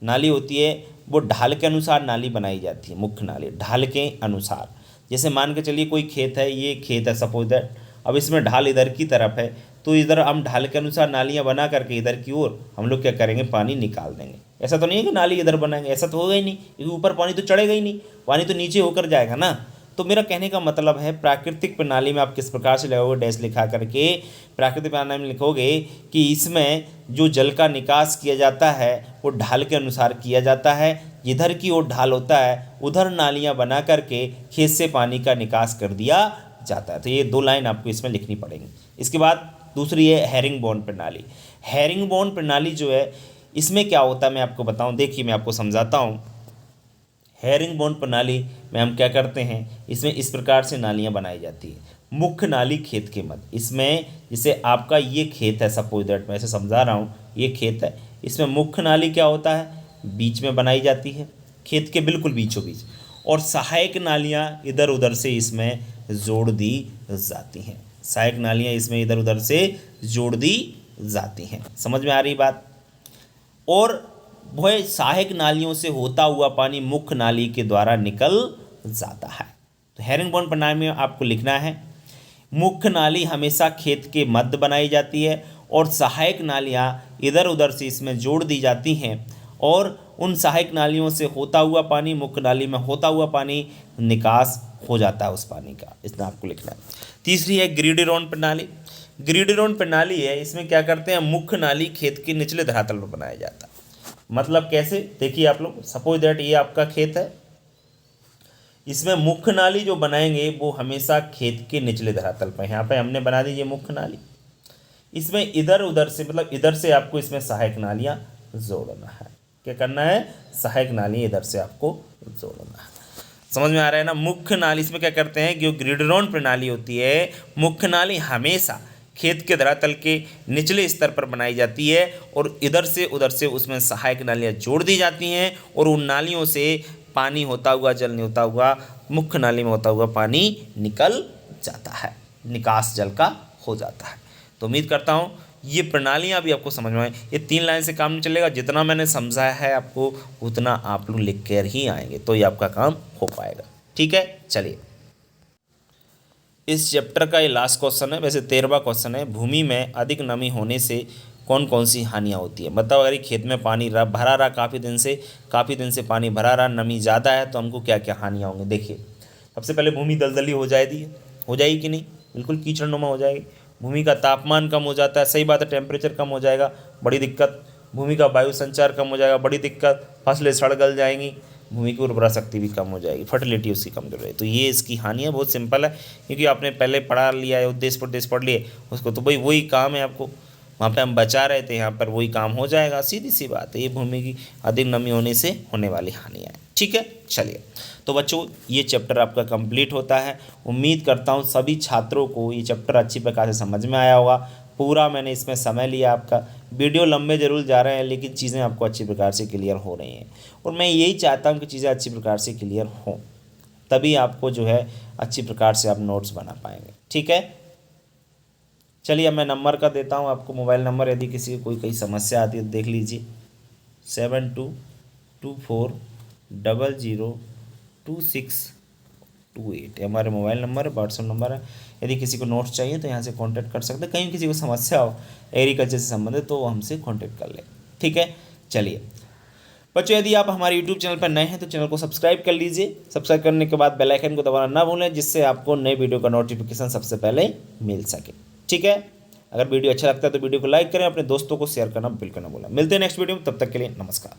नाली होती है, वो ढाल के अनुसार नाली बनाई जाती है। मुख्य नाली ढाल के अनुसार। जैसे मान के चलिए कोई खेत है, ये खेत है सपोज दैट, अब इसमें ढाल इधर की तरफ है, तो इधर हम ढाल के अनुसार नालियाँ बना करके इधर की ओर हम लोग क्या करेंगे, पानी निकाल देंगे। ऐसा तो नहीं है कि नाली इधर बनाएंगे, ऐसा तो होगा ही नहीं, क्योंकि ऊपर पानी तो चढ़ेगा ही नहीं, पानी तो नीचे होकर जाएगा ना। तो मेरा कहने का मतलब है प्राकृतिक प्रणाली में आप किस प्रकार से लगाओगे, डैश लिखा करके प्राकृतिक प्रणाली में लिखोगे कि इसमें जो जल का निकास किया जाता है वो ढाल के अनुसार किया जाता है। जिधर की ओर ढाल होता है उधर नालियाँ बना करके खेत से पानी का निकास कर दिया जाता है। तो ये 2 लाइन आपको इसमें लिखनी पड़ेंगी। इसके बाद दूसरी है हैरिंगबोन प्रणाली। हैरिंगबोन प्रणाली जो है, इसमें क्या होता है मैं आपको बताऊं, देखिए मैं आपको समझाता हूं। हैरिंगबोन प्रणाली में हम क्या करते हैं, इसमें इस प्रकार से नालियां बनाई जाती है। मुख्य नाली खेत के मध्य, इसमें जैसे आपका ये खेत है, सपोज दैट मैं ऐसे समझा रहा हूँ, ये खेत है, इसमें मुख्य नाली क्या होता है, बीच में बनाई जाती है, खेत के बिल्कुल बीचों बीच, और सहायक नालियाँ इधर उधर से इसमें जोड़ दी जाती हैं। सहायक नालियाँ इसमें इधर उधर से जोड़ दी जाती हैं। समझ में आ रही बात। और वह सहायक नालियों से होता हुआ पानी मुख्य नाली के द्वारा निकल जाता है। तो हैरिंगबोन प्रणाली में आपको लिखना है, मुख्य नाली हमेशा खेत के मध्य बनाई जाती है और सहायक नालियाँ इधर उधर से इसमें जोड़ दी जाती हैं, और उन सहायक नालियों से होता हुआ पानी मुख्य नाली में होता हुआ पानी निकास हो जाता है उस पानी का। इतना आपको लिखना है। तीसरी है ग्रिडिरोन प्रणाली। ग्रिडिरोन प्रणाली है, इसमें क्या करते हैं, मुख्य नाली खेत के निचले धरातल पर बनाया जाता है। मतलब कैसे, देखिए आप लोग, सपोज दैट ये आपका खेत है, इसमें मुख्य नाली जो बनाएंगे वो हमेशा खेत के निचले धरातल पर। यहाँ पे हमने बना दी ये मुख्य नाली, इसमें इधर उधर से मतलब इधर से आपको इसमें सहायक नालियाँ जोड़ना है। क्या करना है, सहायक नाली इधर से आपको जोड़ना है। समझ में आ रहा है ना। मुख्य नाली इसमें क्या करते हैं, जो ग्रिडिरोन प्रणाली होती है, मुख्य नाली हमेशा खेत के धरातल के निचले स्तर पर बनाई जाती है और इधर से उधर से उसमें सहायक नालियाँ जोड़ दी जाती हैं, और उन नालियों से पानी होता हुआ, जल नहीं होता हुआ, मुख्य नाली में होता हुआ पानी निकल जाता है, निकास जल का हो जाता है। तो उम्मीद करता हूँ ये प्रणालियाँ भी आपको समझ में आए। ये 3 लाइन से काम नहीं चलेगा, जितना मैंने समझाया है आपको उतना आप लोग लिख कर ही आएंगे, तो ये आपका काम हो पाएगा। ठीक है, चलिए इस चैप्टर का ये लास्ट क्वेश्चन है, वैसे 13वां क्वेश्चन है। भूमि में अधिक नमी होने से कौन कौन सी हानियाँ होती है। बताओ, अगर खेत में पानी भरा रहा काफ़ी दिन से पानी भरा रहा, नमी ज़्यादा है, तो हमको क्या क्या हानियाँ होंगी। देखिए, सबसे पहले भूमि दलदली हो जाएगी कि नहीं, बिल्कुल कीचड़नुमा हो जाएगी। भूमि का तापमान कम हो जाता है, सही बात है, टेम्परेचर कम हो जाएगा, बड़ी दिक्कत। भूमि का वायु संचार कम हो जाएगा, बड़ी दिक्कत, फसलें सड़ गल जाएंगी, भूमि की उर्वरा शक्ति भी कम हो जाएगी, फर्टिलिटी उसकी कमजोर है। तो ये इसकी हानियाँ बहुत सिंपल है, क्योंकि आपने पहले पढ़ा लिया है, उद्देश्य प्रदेश पढ़ लिए उसको, तो भाई वही काम है आपको, वहाँ पे हम बचा रहे थे, यहाँ पर वही काम हो जाएगा, सीधी सी बात है। ये भूमि की अधिक नमी होने से होने वाली हानियाँ हैं। ठीक है, चलिए तो बच्चों ये चैप्टर आपका कंप्लीट होता है। उम्मीद करता हूँ सभी छात्रों को ये चैप्टर अच्छी प्रकार से समझ में आया होगा। पूरा मैंने इसमें समय लिया आपका, वीडियो लंबे जरूर जा रहे हैं लेकिन चीज़ें आपको अच्छी प्रकार से क्लियर हो रही हैं, और मैं यही चाहता हूँ कि चीज़ें अच्छी प्रकार से क्लियर हों, तभी आपको जो है अच्छी प्रकार से आप नोट्स बना पाएंगे। ठीक है, चलिए मैं नंबर का देता हूँ आपको, मोबाइल नंबर, यदि किसी को कोई समस्या आती है तो देख लीजिए, 7224002628 हमारे मोबाइल नंबर है, व्हाट्सएप नंबर है। यदि किसी को नोट्स चाहिए तो यहाँ से कांटेक्ट कर सकते हैं, कहीं किसी को समस्या हो एग्रीकल्चर से संबंधित तो वो हमसे कांटेक्ट कर ले। ठीक है, चलिए बच्चों यदि आप हमारे यूट्यूब चैनल पर नए हैं तो चैनल को सब्सक्राइब कर लीजिए। सब्सक्राइब करने के बाद बेल आइकन को दबाना ना भूलें, जिससे आपको नए वीडियो का नोटिफिकेशन सबसे पहले मिल सके। ठीक है, अगर वीडियो अच्छा लगता है तो वीडियो को लाइक करें, अपने दोस्तों को शेयर करना बिल्कुल ना भूलें। मिलते हैं नेक्स्ट वीडियो में, तब तक के लिए नमस्कार।